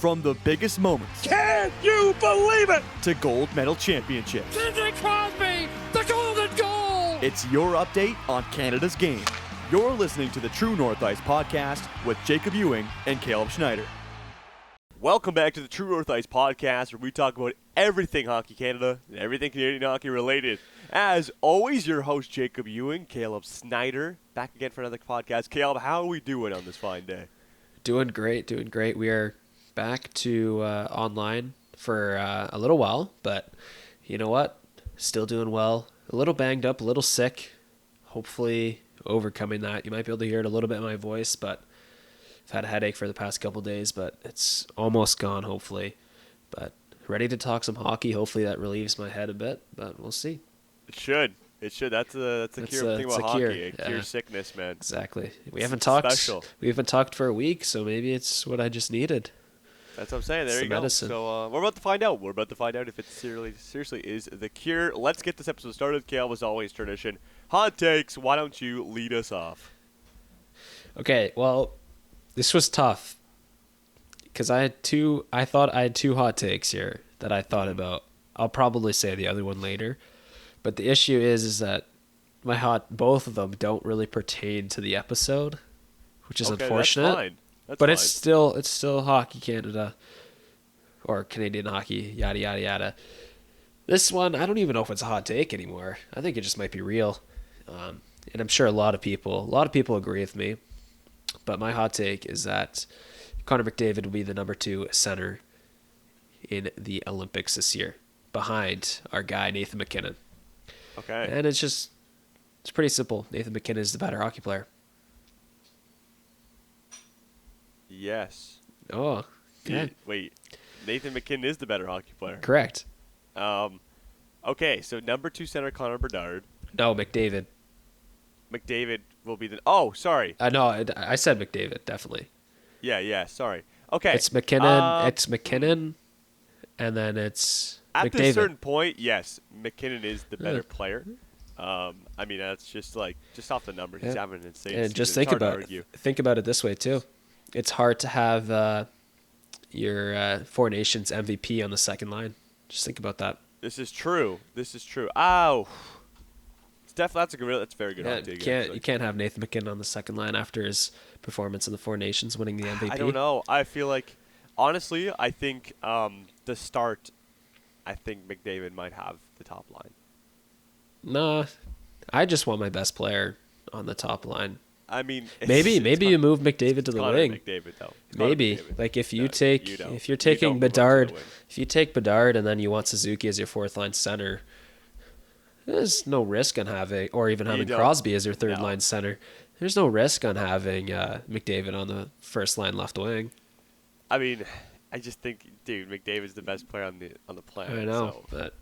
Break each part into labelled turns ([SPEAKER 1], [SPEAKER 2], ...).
[SPEAKER 1] From the biggest moments
[SPEAKER 2] Can you believe it?
[SPEAKER 1] to gold medal championships,
[SPEAKER 2] Sidney Crosby, the golden goal!
[SPEAKER 1] it's your update on Canada's game. You're listening to the True North Ice podcast with Jacob Ewing and Caleb Snyder.
[SPEAKER 3] Welcome back to the True North Ice podcast, where we talk about everything Hockey Canada and everything Canadian hockey related. As always, your host Jacob Ewing, Caleb Snyder, back again for another podcast. Caleb, how are we doing on this fine day?
[SPEAKER 4] Doing great. We are back to online for a little while, but you know what? Still doing well. A little banged up, a little sick. Hopefully overcoming that. You might be able to hear it a little bit in my voice, but I've had a headache for the past couple days, but it's almost gone, hopefully. But ready to talk some hockey. Hopefully that relieves my head a bit, but we'll see.
[SPEAKER 3] It should. That's a cure thing about hockey.
[SPEAKER 4] Cure.
[SPEAKER 3] It cures sickness, man.
[SPEAKER 4] Exactly. We haven't talked.
[SPEAKER 3] Special.
[SPEAKER 4] We haven't talked for a week, so maybe it's what I just needed.
[SPEAKER 3] That's what I'm saying. There
[SPEAKER 4] It's
[SPEAKER 3] you
[SPEAKER 4] the
[SPEAKER 3] go.
[SPEAKER 4] medicine.
[SPEAKER 3] So we're about to find out. We're about to find out if it seriously is the cure. Let's get this episode started. Caleb, as always, tradition. Hot takes. Why don't you lead us off?
[SPEAKER 4] Okay, well, this was tough because I thought I had two hot takes here that I thought about. I'll probably say the other one later, but the issue is that both of them don't really pertain to the episode, which is unfortunate.
[SPEAKER 3] That's fine. That's
[SPEAKER 4] but
[SPEAKER 3] fine.
[SPEAKER 4] it's still Hockey Canada or Canadian hockey, yada yada yada. This one, I don't even know if it's a hot take anymore. I think it just might be real, and I'm sure a lot of people agree with me. But my hot take is that Connor McDavid will be the number 2 center in the Olympics this year, behind our guy Nathan MacKinnon.
[SPEAKER 3] Okay.
[SPEAKER 4] And it's pretty simple. Nathan MacKinnon is the better hockey player.
[SPEAKER 3] Yes.
[SPEAKER 4] Oh, okay.
[SPEAKER 3] Wait. Nathan MacKinnon is the better hockey player.
[SPEAKER 4] Correct.
[SPEAKER 3] Okay, so number 2 center Connor Bedard.
[SPEAKER 4] No, McDavid.
[SPEAKER 3] McDavid will be the... Oh, sorry.
[SPEAKER 4] No, I said McDavid, definitely.
[SPEAKER 3] Yeah, sorry. Okay.
[SPEAKER 4] It's MacKinnon, and then it's
[SPEAKER 3] At
[SPEAKER 4] McDavid.
[SPEAKER 3] this certain point, yes, MacKinnon is the better player. I mean, that's just off the numbers. He's having an insane
[SPEAKER 4] And
[SPEAKER 3] season.
[SPEAKER 4] just
[SPEAKER 3] It's hard to argue.
[SPEAKER 4] think about it this way too. It's hard to have your Four Nations MVP on the second line. Just think about that.
[SPEAKER 3] This is true. Ow. That's a very good
[SPEAKER 4] Yeah,
[SPEAKER 3] hot take.
[SPEAKER 4] you can't have Nathan MacKinnon on the second line after his performance in the Four Nations, winning the MVP.
[SPEAKER 3] I don't know. I feel like, honestly, I think the start, I think McDavid might have the top line.
[SPEAKER 4] Nah, I just want my best player on the top line.
[SPEAKER 3] I mean,
[SPEAKER 4] Maybe you move McDavid to the
[SPEAKER 3] Connor
[SPEAKER 4] wing.
[SPEAKER 3] McDavid, though.
[SPEAKER 4] Maybe
[SPEAKER 3] McDavid.
[SPEAKER 4] like if you
[SPEAKER 3] No,
[SPEAKER 4] take
[SPEAKER 3] you don't.
[SPEAKER 4] if you're
[SPEAKER 3] You don't
[SPEAKER 4] taking
[SPEAKER 3] move him to the
[SPEAKER 4] Bedard,
[SPEAKER 3] wing.
[SPEAKER 4] if you take Bedard and then you want Suzuki as your fourth line center, there's no risk on having, or even having
[SPEAKER 3] don't.
[SPEAKER 4] Crosby as your third
[SPEAKER 3] No.
[SPEAKER 4] line center. There's no risk on having McDavid on the first line left wing.
[SPEAKER 3] I mean, I just think, dude, McDavid's the best player on the planet.
[SPEAKER 4] I know,
[SPEAKER 3] so
[SPEAKER 4] but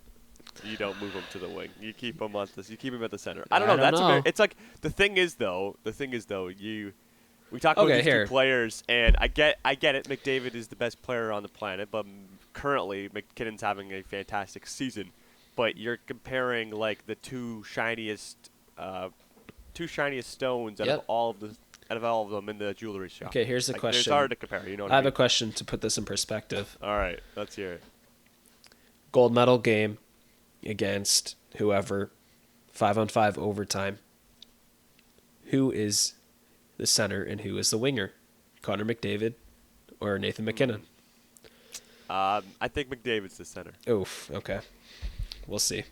[SPEAKER 3] you don't move him to the wing. You keep him You keep him at the center.
[SPEAKER 4] I
[SPEAKER 3] I don't know.
[SPEAKER 4] don't know.
[SPEAKER 3] It's like the thing is though. We talk about these
[SPEAKER 4] here.
[SPEAKER 3] two players, and I get it. McDavid is the best player on the planet, but currently McKinnon's having a fantastic season. But you're comparing like the two shiniest stones out
[SPEAKER 4] Yep.
[SPEAKER 3] of all of them in the jewelry shop.
[SPEAKER 4] Okay, here's the question.
[SPEAKER 3] It's hard to compare. You know what
[SPEAKER 4] I
[SPEAKER 3] I
[SPEAKER 4] have
[SPEAKER 3] mean?
[SPEAKER 4] a question to put this in perspective.
[SPEAKER 3] All right, let's hear it.
[SPEAKER 4] Gold medal game against whoever, 5-on-5 overtime. Who is the center and who is the winger? Connor McDavid or Nathan MacKinnon?
[SPEAKER 3] I think McDavid's the center.
[SPEAKER 4] Oof. Okay, we'll see.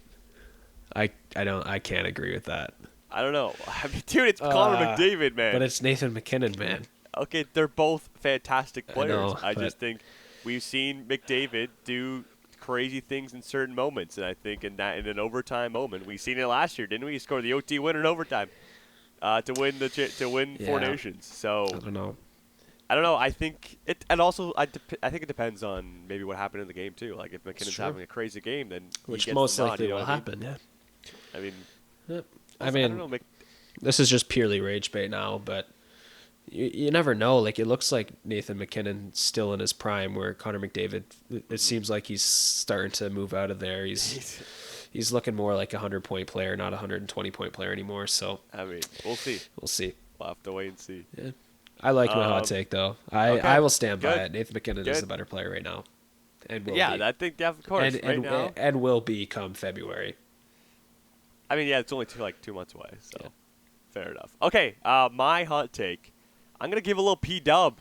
[SPEAKER 4] I can't agree with that.
[SPEAKER 3] I don't know. I mean, dude, it's Connor McDavid, man.
[SPEAKER 4] But it's Nathan MacKinnon, man.
[SPEAKER 3] Okay, they're both fantastic players.
[SPEAKER 4] know,
[SPEAKER 3] I
[SPEAKER 4] but-
[SPEAKER 3] just think we've seen McDavid do crazy things in certain moments, and I think in an overtime moment, we seen it last year, didn't we? He scored the OT winner in overtime to win Four
[SPEAKER 4] Yeah.
[SPEAKER 3] Nations. So
[SPEAKER 4] I don't know.
[SPEAKER 3] I think it, and also I think it depends on maybe what happened in the game too. Like if McKinnon's
[SPEAKER 4] true.
[SPEAKER 3] having a crazy game, then he
[SPEAKER 4] Which
[SPEAKER 3] gets
[SPEAKER 4] most
[SPEAKER 3] the nod,
[SPEAKER 4] likely
[SPEAKER 3] you know
[SPEAKER 4] will
[SPEAKER 3] what I mean?
[SPEAKER 4] happen. Yeah.
[SPEAKER 3] I mean,
[SPEAKER 4] Yep.
[SPEAKER 3] I
[SPEAKER 4] I mean,
[SPEAKER 3] don't know.
[SPEAKER 4] this is just purely rage bait now, but you never know. Like, it looks like Nathan MacKinnon's still in his prime, where Connor McDavid, it seems like he's starting to move out of there. He's looking more like a 100-point player, not a 120-point player anymore. So
[SPEAKER 3] I mean, we'll see.
[SPEAKER 4] we'll see.
[SPEAKER 3] We'll have to wait and see.
[SPEAKER 4] Yeah. I like my hot take though.
[SPEAKER 3] Okay.
[SPEAKER 4] I will stand by
[SPEAKER 3] Good.
[SPEAKER 4] it. Nathan McKinnon is the better player right now, and will be.
[SPEAKER 3] I think of course now.
[SPEAKER 4] And will be come February.
[SPEAKER 3] I mean, it's only 2 months away, so fair enough. Okay, my hot take. I'm gonna give a little P-dub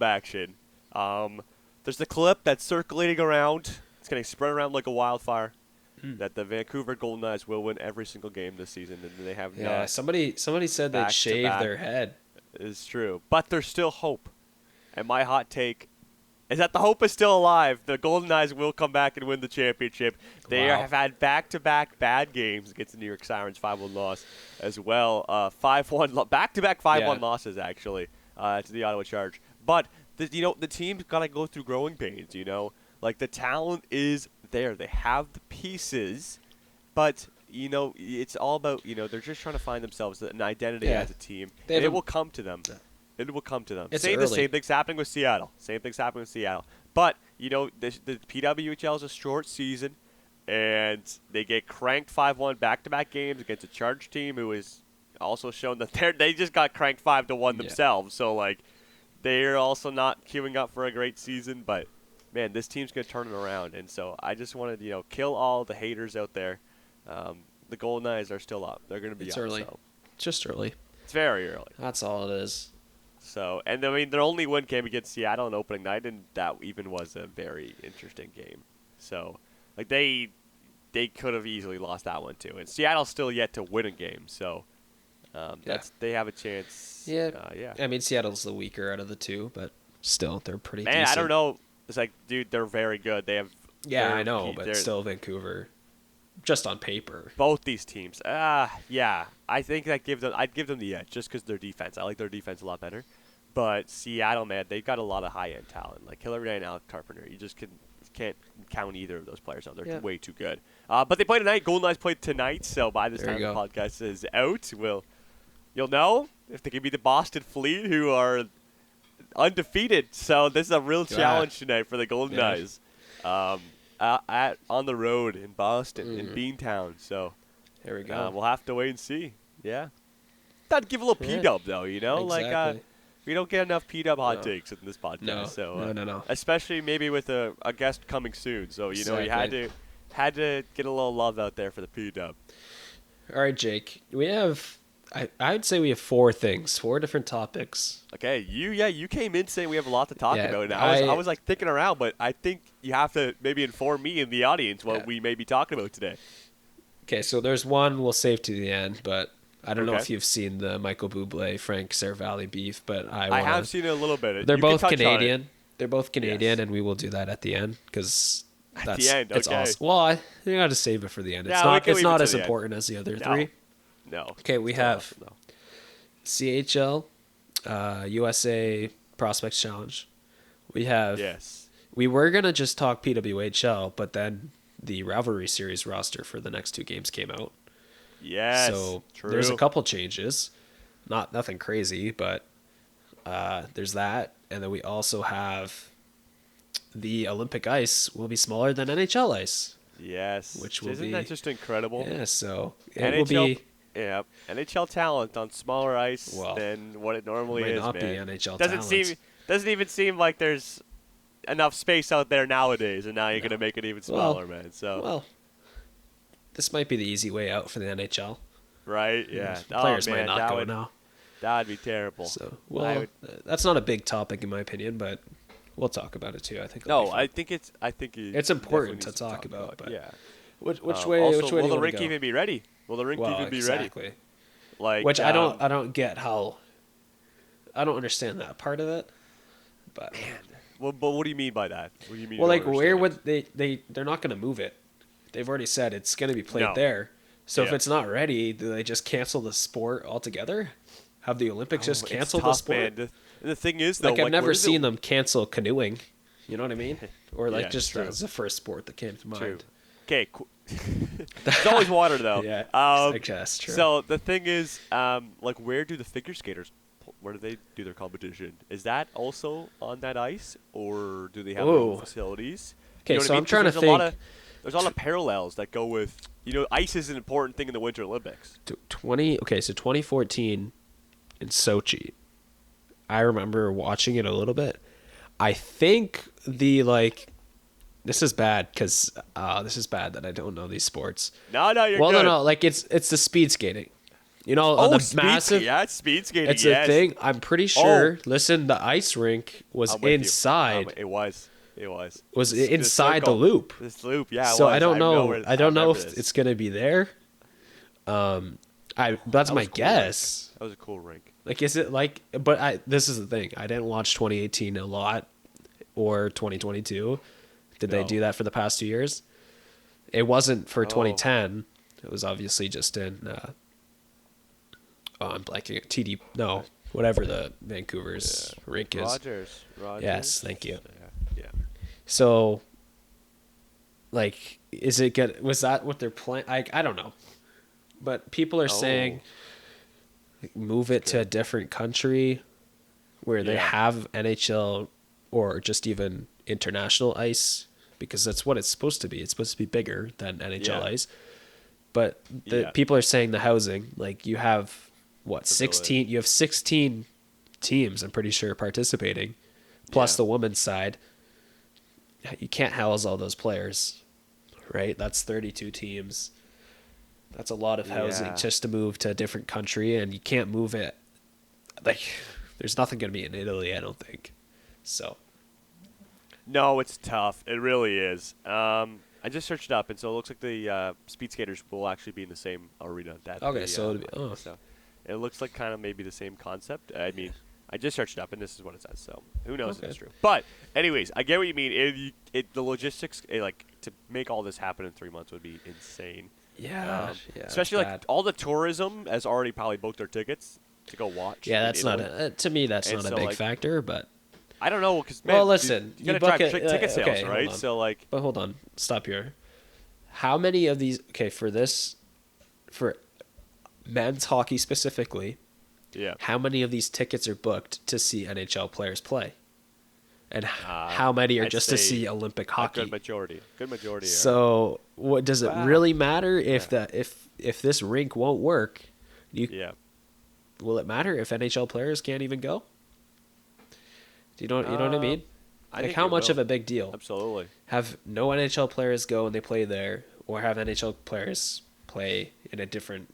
[SPEAKER 3] action. There's the clip that's circulating around. It's gonna spread around like a wildfire. That the Vancouver Golden Knights will win every single game this season, and they have not.
[SPEAKER 4] Somebody said they'd shave their head.
[SPEAKER 3] It's true, but there's still hope. And my hot take is that the hope is still alive. The Golden Knights will come back and win the championship. They have had back-to-back bad games against the New York Sirens, 5-1 loss as well. 5-1 back-to-back 5-1 losses actually to the Ottawa Charge. But the team's got to go through growing pains. Like the talent is there. They have the pieces, but it's all about they're just trying to find themselves an identity as a team. And it will come to them. It will come to them.
[SPEAKER 4] It's
[SPEAKER 3] The same thing's happening with Seattle. But, the PWHL is a short season, and they get cranked 5-1 back-to-back games against a Charge team who is also shown that they just got cranked 5-1 themselves. So, they're also not queuing up for a great season. But, man, this team's going to turn it around. And so I just wanted to, kill all the haters out there. The Golden Knights are still up. They're going to be up.
[SPEAKER 4] It's early.
[SPEAKER 3] So.
[SPEAKER 4] Just early.
[SPEAKER 3] It's very early.
[SPEAKER 4] That's all it is.
[SPEAKER 3] So, and I mean, their only win came against Seattle on opening night, and that even was a very interesting game. So, they could have easily lost that one too. And Seattle's still yet to win a game, so they have a chance.
[SPEAKER 4] Yeah.
[SPEAKER 3] Yeah.
[SPEAKER 4] I mean, Seattle's the weaker out of the two, but still, they're pretty
[SPEAKER 3] Man,
[SPEAKER 4] decent.
[SPEAKER 3] I don't know. It's dude, they're very good. They have.
[SPEAKER 4] Yeah, I know, but still Vancouver, just on paper.
[SPEAKER 3] Both these teams. Yeah. I think I'd give them the edge just because their defense. I like their defense a lot better. But Seattle, man, they've got a lot of high-end talent. Like Hillary and Alex Carpenter. You just can't count either of those players out. They're way too good. But they play tonight. Golden Knights play tonight. So by this time the podcast is out, you'll know if they can beat the Boston Fleet, who are undefeated. So this is a real challenge tonight for the Golden Knights. On the road in Boston, in Beantown. So
[SPEAKER 4] here we go.
[SPEAKER 3] We'll have to wait and see. Yeah. That'd give a little P-dub, though,
[SPEAKER 4] Exactly.
[SPEAKER 3] We don't get enough P-dub hot takes in this podcast.
[SPEAKER 4] No.
[SPEAKER 3] So,
[SPEAKER 4] No.
[SPEAKER 3] Especially maybe with a guest coming soon. So, you had to get a little love out there for the P-dub.
[SPEAKER 4] All right, Jake. We have, I'd say we have four different topics.
[SPEAKER 3] Okay, you came in saying we have a lot to talk about. And I was thinking around, but I think you have to maybe inform me and the audience what we may be talking about today.
[SPEAKER 4] Okay, so there's one we'll save to the end, but I don't know if you've seen the Michael Bublé, Frank Seravalli beef, but I
[SPEAKER 3] have seen it a little bit.
[SPEAKER 4] They're both Canadian. They're both Canadian, and we will do that at the end because
[SPEAKER 3] that's the end.
[SPEAKER 4] It's awesome. Well, you got to save it for the end. It's not as important as the other three.
[SPEAKER 3] No.
[SPEAKER 4] Okay, we have CHL, USA Prospects Challenge. We have.
[SPEAKER 3] Yes.
[SPEAKER 4] We were gonna just talk PWHL, but then the Rivalry Series roster for the next two games came out.
[SPEAKER 3] Yes.
[SPEAKER 4] So
[SPEAKER 3] true.
[SPEAKER 4] There's a couple changes, nothing crazy, but there's that, and then we also have the Olympic ice will be smaller than NHL ice.
[SPEAKER 3] Yes.
[SPEAKER 4] Which will
[SPEAKER 3] Isn't that just incredible?
[SPEAKER 4] Yeah. So
[SPEAKER 3] it will be. Yeah, NHL talent on smaller ice than what it normally
[SPEAKER 4] might
[SPEAKER 3] is.
[SPEAKER 4] Not
[SPEAKER 3] man.
[SPEAKER 4] be NHL
[SPEAKER 3] doesn't even seem like there's enough space out there nowadays, and now you're gonna make it even smaller, man. So
[SPEAKER 4] this might be the easy way out for the NHL.
[SPEAKER 3] Right? Yeah.
[SPEAKER 4] Players might not go now.
[SPEAKER 3] That'd be terrible.
[SPEAKER 4] So that's not a big topic in my opinion, but we'll talk about it too. I think.
[SPEAKER 3] I think it's
[SPEAKER 4] important to talk about. But
[SPEAKER 3] yeah.
[SPEAKER 4] Which way? Also, which way
[SPEAKER 3] will
[SPEAKER 4] do
[SPEAKER 3] the rink
[SPEAKER 4] go?
[SPEAKER 3] even be ready? Will the rink even be ready?
[SPEAKER 4] Which I don't get how. I don't understand that part of it. But
[SPEAKER 3] but what do you mean by that? What do you mean?
[SPEAKER 4] Well, where would they're not going to move it? They've already said it's going to be played there. So if it's not ready, do they just cancel the sport altogether? Have the Olympics just cancel the sport?
[SPEAKER 3] Man. The thing is, though,
[SPEAKER 4] I've never seen them cancel canoeing. You know what I mean? Or just
[SPEAKER 3] true.
[SPEAKER 4] That's the first sport that came to mind.
[SPEAKER 3] True. Okay, there's always water though.
[SPEAKER 4] Yeah, I guess true.
[SPEAKER 3] So the thing is, where do the figure skaters? Where do they do their competition? Is that also on that ice, or do they have their own facilities?
[SPEAKER 4] Okay,
[SPEAKER 3] you know
[SPEAKER 4] so I'm trying to think.
[SPEAKER 3] There's a lot of parallels that go with ice is an important thing in the Winter Olympics.
[SPEAKER 4] 2014 in Sochi. I remember watching it a little bit. I think this is bad because this is bad that I don't know these sports.
[SPEAKER 3] No, you're
[SPEAKER 4] well,
[SPEAKER 3] good.
[SPEAKER 4] no, like it's the speed skating. You know,
[SPEAKER 3] Oh,
[SPEAKER 4] the massive.
[SPEAKER 3] Yeah, it's speed skating.
[SPEAKER 4] It's
[SPEAKER 3] yes.
[SPEAKER 4] a thing. I'm pretty sure. Listen, the ice rink was
[SPEAKER 3] I'm with you.
[SPEAKER 4] inside.
[SPEAKER 3] It was.
[SPEAKER 4] Was
[SPEAKER 3] This
[SPEAKER 4] inside the
[SPEAKER 3] circle.
[SPEAKER 4] loop.
[SPEAKER 3] This loop, yeah.
[SPEAKER 4] So I don't know.
[SPEAKER 3] where-
[SPEAKER 4] I don't know
[SPEAKER 3] remember
[SPEAKER 4] if
[SPEAKER 3] this.
[SPEAKER 4] it's gonna be there. That's
[SPEAKER 3] That
[SPEAKER 4] my
[SPEAKER 3] was a cool
[SPEAKER 4] guess.
[SPEAKER 3] Rink. That was a cool rink.
[SPEAKER 4] Like, is it like? But this is the thing. I didn't watch 2018 a lot, or 2022. Did they
[SPEAKER 3] No.
[SPEAKER 4] do that for the past 2 years? It wasn't for
[SPEAKER 3] Oh.
[SPEAKER 4] 2010. It was obviously just in. I'm blanking. TD. No, whatever the Vancouver's rink is.
[SPEAKER 3] Rogers.
[SPEAKER 4] Yes, thank you.
[SPEAKER 3] Yeah.
[SPEAKER 4] So, like, is it good? Was that what they're playing? I don't know, but people are saying move it to a different country where they
[SPEAKER 3] Yeah.
[SPEAKER 4] have NHL or just even international ice, because that's what it's supposed to be. It's supposed to be bigger than NHL
[SPEAKER 3] Yeah.
[SPEAKER 4] ice. But the people are saying the housing, like you have what, 16, you have 16 teams, I'm pretty sure, participating, plus the women's side. You can't house all those players, right? That's 32 teams. That's a lot of housing just to move to a different country, and you can't move it. Like, there's nothing going to be in Italy, I don't think. So.
[SPEAKER 3] No, it's tough. It really is. I just searched it up, and so it looks like the speed skaters will actually be in the same arena.
[SPEAKER 4] So
[SPEAKER 3] it looks like kind of maybe the same concept. I mean, I just searched it up, and this is what it says. So who knows if it's true? But anyways, I get what you mean. The logistics, like to make all this happen in 3 months would be insane.
[SPEAKER 4] Yeah,
[SPEAKER 3] especially like all the tourism has already probably booked their tickets to go watch.
[SPEAKER 4] Yeah, that's not to me. That's not a big factor, but
[SPEAKER 3] I don't know because
[SPEAKER 4] listen,
[SPEAKER 3] you gotta
[SPEAKER 4] book
[SPEAKER 3] drive
[SPEAKER 4] it,
[SPEAKER 3] ticket sales,
[SPEAKER 4] okay,
[SPEAKER 3] right? So like,
[SPEAKER 4] but hold on, stop here. How many of these? Okay, for men's hockey specifically, how many of these tickets are booked to see NHL players play, and how many are just to see Olympic hockey?
[SPEAKER 3] A good majority.
[SPEAKER 4] So, what does it really matter if if this rink won't work? Will it matter if NHL players can't even go? You know what I mean? Like, how much of a big deal?
[SPEAKER 3] Absolutely.
[SPEAKER 4] Have no NHL players go and they play there, or have NHL players play in a different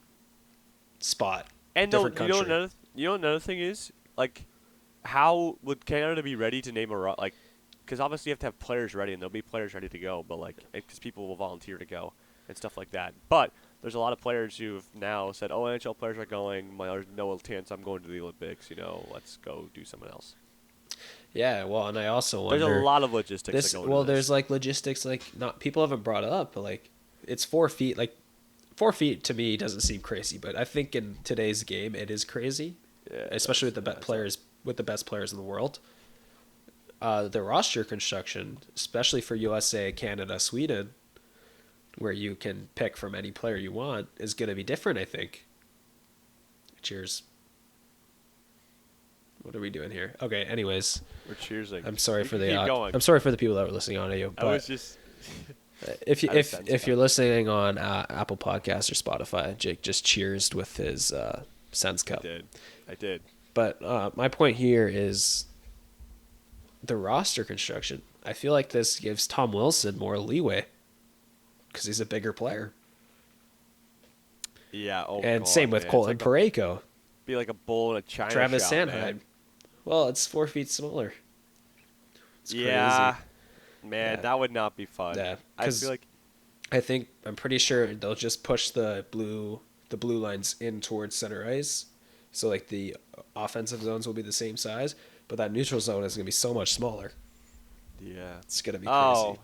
[SPEAKER 4] spot,
[SPEAKER 3] and
[SPEAKER 4] different country?
[SPEAKER 3] Another thing is, like, how would Canada be ready to name because obviously you have to have players ready, and there'll be players ready to go, but like, because people will volunteer to go and stuff like that. But there's a lot of players who've now said, "Oh, NHL players are going. There's no chance I'm going to the Olympics. Let's go do something else."
[SPEAKER 4] Yeah, well, and I also wonder.
[SPEAKER 3] There's a lot of logistics.
[SPEAKER 4] There's like logistics, like not people haven't brought it up, but like it's 4 feet. Like 4 feet to me doesn't seem crazy, but I think in today's game it is crazy, especially with the best players in the world. The roster construction, especially for USA, Canada, Sweden, where you can pick from any player you want, is going to be different, I think. Cheers. What are we doing here? Okay, anyways.
[SPEAKER 3] We're cheersing.
[SPEAKER 4] I'm sorry for the
[SPEAKER 3] going.
[SPEAKER 4] I'm sorry for the people that were listening on audio. But
[SPEAKER 3] I was just
[SPEAKER 4] if you're listening on Apple Podcasts or Spotify, Jake just cheersed with his Sens cup.
[SPEAKER 3] I did.
[SPEAKER 4] But my point here is the roster construction. I feel like this gives Tom Wilson more leeway because he's a bigger player.
[SPEAKER 3] Yeah. Oh,
[SPEAKER 4] and
[SPEAKER 3] God,
[SPEAKER 4] same with Colton Parayko.
[SPEAKER 3] Be like a bull in a china
[SPEAKER 4] Travis
[SPEAKER 3] shop,
[SPEAKER 4] Sanheim.
[SPEAKER 3] man.
[SPEAKER 4] Well, it's 4 feet smaller. It's crazy.
[SPEAKER 3] Man, that would not be fun.
[SPEAKER 4] Yeah,
[SPEAKER 3] I feel like
[SPEAKER 4] I'm pretty sure they'll just push the blue lines in towards center ice, so like the offensive zones will be the same size, but that neutral zone is gonna be so much smaller.
[SPEAKER 3] Yeah,
[SPEAKER 4] it's gonna be crazy.
[SPEAKER 3] Oh,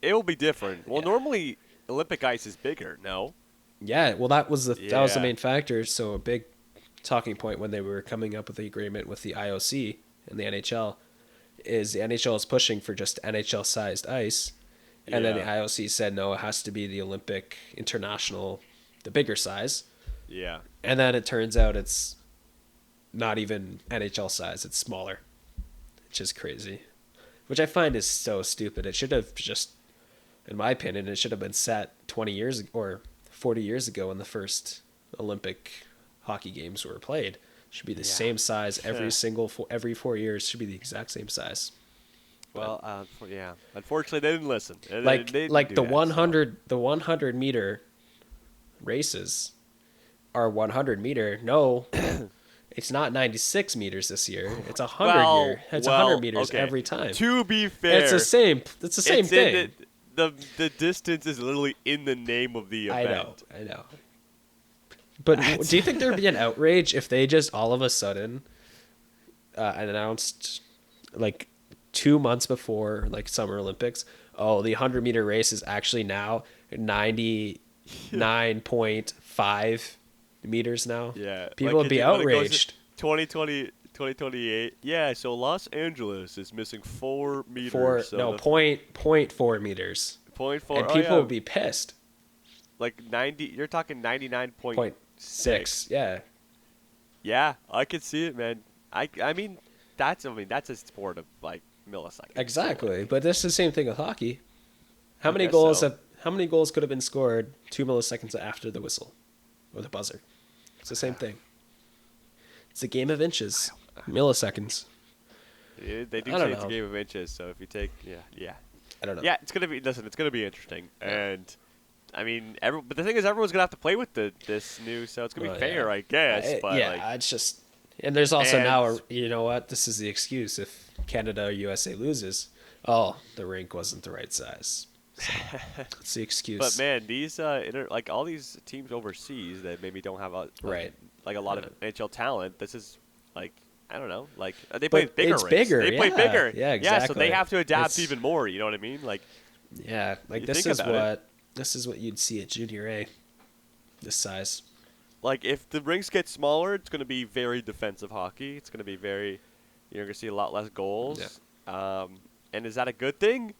[SPEAKER 3] it will be different. Well, normally Olympic ice is bigger. No.
[SPEAKER 4] Yeah, well that was the main factor. So a big talking point when they were coming up with the agreement with the IOC and the NHL is the NHL is pushing for just NHL sized ice, and then the IOC said no, it has to be the Olympic International, the bigger size.
[SPEAKER 3] Yeah.
[SPEAKER 4] And then it turns out it's not even NHL size; it's smaller, which is crazy. Which I find is so stupid. It should have just, in my opinion, it should have been set 20 years or 40 years ago when the first Olympic hockey games were played. Should be the same size every 4 years. Should be the exact same size.
[SPEAKER 3] Well, yeah. Unfortunately, they didn't listen.
[SPEAKER 4] Like
[SPEAKER 3] They
[SPEAKER 4] like
[SPEAKER 3] didn't
[SPEAKER 4] the
[SPEAKER 3] do that,
[SPEAKER 4] 100 meter races are 100 meter. No, it's not 96 meters this year. It's 100 It's 100 meters
[SPEAKER 3] okay.
[SPEAKER 4] every time.
[SPEAKER 3] To be fair,
[SPEAKER 4] It's the same. It's the same thing.
[SPEAKER 3] The distance is literally in the name of the event.
[SPEAKER 4] I know. But do you think there'd be an outrage if they just all of a sudden announced, like 2 months before like Summer Olympics, oh, the 100 meter race is actually now 99.5 meters now?
[SPEAKER 3] Yeah.
[SPEAKER 4] People would be outraged.
[SPEAKER 3] 2028. Yeah, so Los Angeles is missing 4 meters.
[SPEAKER 4] Point 4 meters.
[SPEAKER 3] 0.4.
[SPEAKER 4] And people would be pissed.
[SPEAKER 3] Like 90. You're talking 99.6.
[SPEAKER 4] 0.6. Yeah.
[SPEAKER 3] Yeah, I could see it, man. I mean, that's a sport of like milliseconds.
[SPEAKER 4] Exactly, but that's the same thing with hockey. How many
[SPEAKER 3] guess
[SPEAKER 4] goals
[SPEAKER 3] so.
[SPEAKER 4] How many goals could have been scored 2 milliseconds after the whistle or the buzzer? It's the same thing. It's a game of inches, milliseconds.
[SPEAKER 3] Yeah, they do
[SPEAKER 4] I don't
[SPEAKER 3] say it's a
[SPEAKER 4] know.
[SPEAKER 3] game of inches, so if you take
[SPEAKER 4] I don't know.
[SPEAKER 3] yeah, it's gonna be interesting, and I mean, but the thing is, everyone's gonna have to play with this new, so it's gonna be fair, I guess. But
[SPEAKER 4] it's just, and there's also
[SPEAKER 3] And-
[SPEAKER 4] now, you know what? This is the excuse if Canada or USA loses. Oh, the rink wasn't the right size. So, that's the excuse.
[SPEAKER 3] But man, these like all these teams overseas that maybe don't have a lot of NHL talent. This is like, I don't know, like they play bigger.
[SPEAKER 4] It's
[SPEAKER 3] rinks.
[SPEAKER 4] bigger.
[SPEAKER 3] They play bigger.
[SPEAKER 4] Yeah, exactly.
[SPEAKER 3] Yeah, so they have to adapt
[SPEAKER 4] It's-
[SPEAKER 3] even more. You know what I mean? Like,
[SPEAKER 4] yeah, like
[SPEAKER 3] you
[SPEAKER 4] this
[SPEAKER 3] think
[SPEAKER 4] is
[SPEAKER 3] about
[SPEAKER 4] what you'd see at Junior A. This size.
[SPEAKER 3] like if the rinks get smaller, it's going to be very defensive hockey. It's going to be you're going to see a lot less goals.
[SPEAKER 4] Yeah.
[SPEAKER 3] And is that a good thing?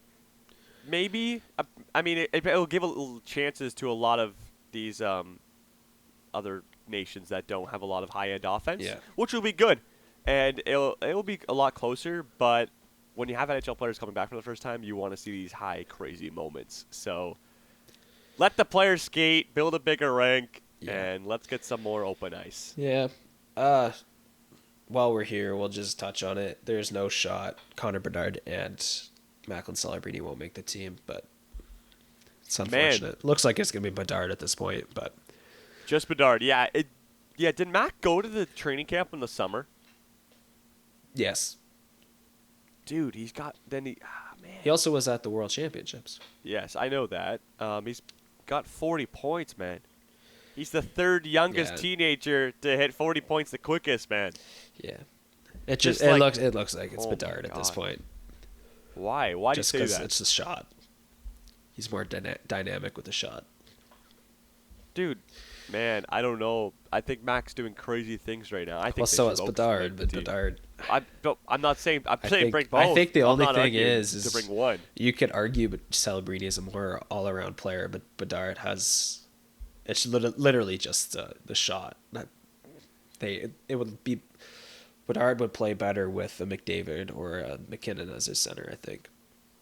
[SPEAKER 3] Maybe. I mean, it'll give a little chances to a lot of these other nations that don't have a lot of high-end offense, which will be good. And it'll be a lot closer, but when you have NHL players coming back for the first time, you want to see these high, crazy moments. So let the players skate, build a bigger rink, and let's get some more open ice.
[SPEAKER 4] Yeah. While we're here, we'll just touch on it. There's no shot Connor Bedard and Macklin Celebrini won't make the team, but it's unfortunate. Looks like it's going to be Bedard at this point, but...
[SPEAKER 3] Just Bedard, yeah. Did Mac go to the training camp in the summer?
[SPEAKER 4] Yes.
[SPEAKER 3] Dude, man.
[SPEAKER 4] He also was at the World Championships.
[SPEAKER 3] Yes, I know that. He's got 40 points, man. He's the third youngest teenager to hit 40 points the quickest, man.
[SPEAKER 4] Yeah. It looks like it's Bedard at this point.
[SPEAKER 3] Why? Why do you
[SPEAKER 4] just
[SPEAKER 3] say
[SPEAKER 4] because
[SPEAKER 3] that?
[SPEAKER 4] it's a shot. He's more dynamic with the shot.
[SPEAKER 3] Dude, man, I don't know. I think Mac's doing crazy things right now. I think
[SPEAKER 4] Well,
[SPEAKER 3] they
[SPEAKER 4] so
[SPEAKER 3] should
[SPEAKER 4] it's
[SPEAKER 3] vote to
[SPEAKER 4] Bedard,
[SPEAKER 3] make
[SPEAKER 4] but
[SPEAKER 3] the team.
[SPEAKER 4] Bedard...
[SPEAKER 3] I'm not saying. I'm saying bring both.
[SPEAKER 4] I think the
[SPEAKER 3] I'm
[SPEAKER 4] only
[SPEAKER 3] not
[SPEAKER 4] thing
[SPEAKER 3] arguing
[SPEAKER 4] is
[SPEAKER 3] to bring one.
[SPEAKER 4] You could argue, but Celebrini is a more all-around player, but Bedard has... It's literally just the shot. It would be... Bedard would play better with a McDavid or a McKinnon as his center, I think.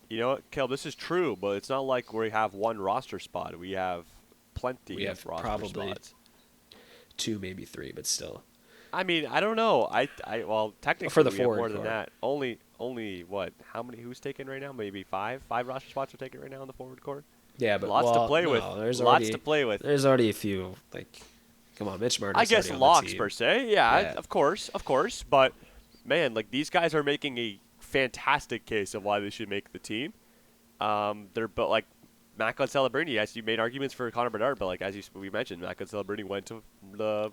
[SPEAKER 3] You know what, Kel? This is true, but it's not like we have one roster spot. We have plenty of roster
[SPEAKER 4] probably
[SPEAKER 3] spots.
[SPEAKER 4] 2, maybe 3, but still.
[SPEAKER 3] I mean, I don't know. Well, technically,
[SPEAKER 4] For the
[SPEAKER 3] we have
[SPEAKER 4] forward
[SPEAKER 3] more than
[SPEAKER 4] core.
[SPEAKER 3] that. Only what? How many? Who's taken right now? Maybe 5. 5 roster spots are taken right now in the forward core.
[SPEAKER 4] Yeah, but
[SPEAKER 3] lots to play with.
[SPEAKER 4] There's
[SPEAKER 3] lots to play with.
[SPEAKER 4] There's already a few. Like, come on, Mitch Marner's
[SPEAKER 3] I guess
[SPEAKER 4] already on the
[SPEAKER 3] locks
[SPEAKER 4] team.
[SPEAKER 3] per se. Yeah, of course. But man, like these guys are making a fantastic case of why they should make the team. They're but like Macklin Celebrini. Yes, you made arguments for Connor Bedard, but like we mentioned, Macklin Celebrini went to the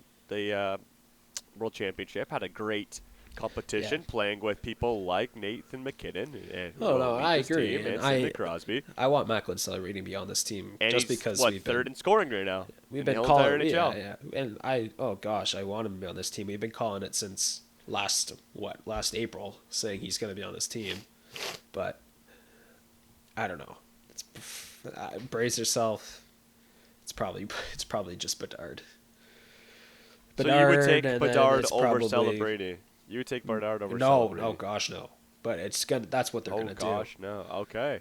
[SPEAKER 3] World Championship, had a great competition playing with people like Nathan McKinnon and
[SPEAKER 4] I agree.
[SPEAKER 3] and Sidney Crosby.
[SPEAKER 4] I want Macklin Celebrini to be on this team
[SPEAKER 3] And
[SPEAKER 4] just
[SPEAKER 3] he's,
[SPEAKER 4] because
[SPEAKER 3] we've third in scoring right now.
[SPEAKER 4] We've
[SPEAKER 3] in
[SPEAKER 4] been
[SPEAKER 3] the
[SPEAKER 4] calling
[SPEAKER 3] entire NHL.
[SPEAKER 4] yeah. And I want him to be on this team. We've been calling it since last April, saying he's going to be on this team, but I don't know. Brace yourself. It's probably just Bedard.
[SPEAKER 3] So you would take
[SPEAKER 4] and
[SPEAKER 3] Bedard
[SPEAKER 4] it's
[SPEAKER 3] over
[SPEAKER 4] probably-
[SPEAKER 3] Celebrini. You would take Bedard over
[SPEAKER 4] No,
[SPEAKER 3] Celebrini.
[SPEAKER 4] no, gosh, no. But that's what they're
[SPEAKER 3] Oh
[SPEAKER 4] gonna
[SPEAKER 3] gosh,
[SPEAKER 4] do.
[SPEAKER 3] no. Okay.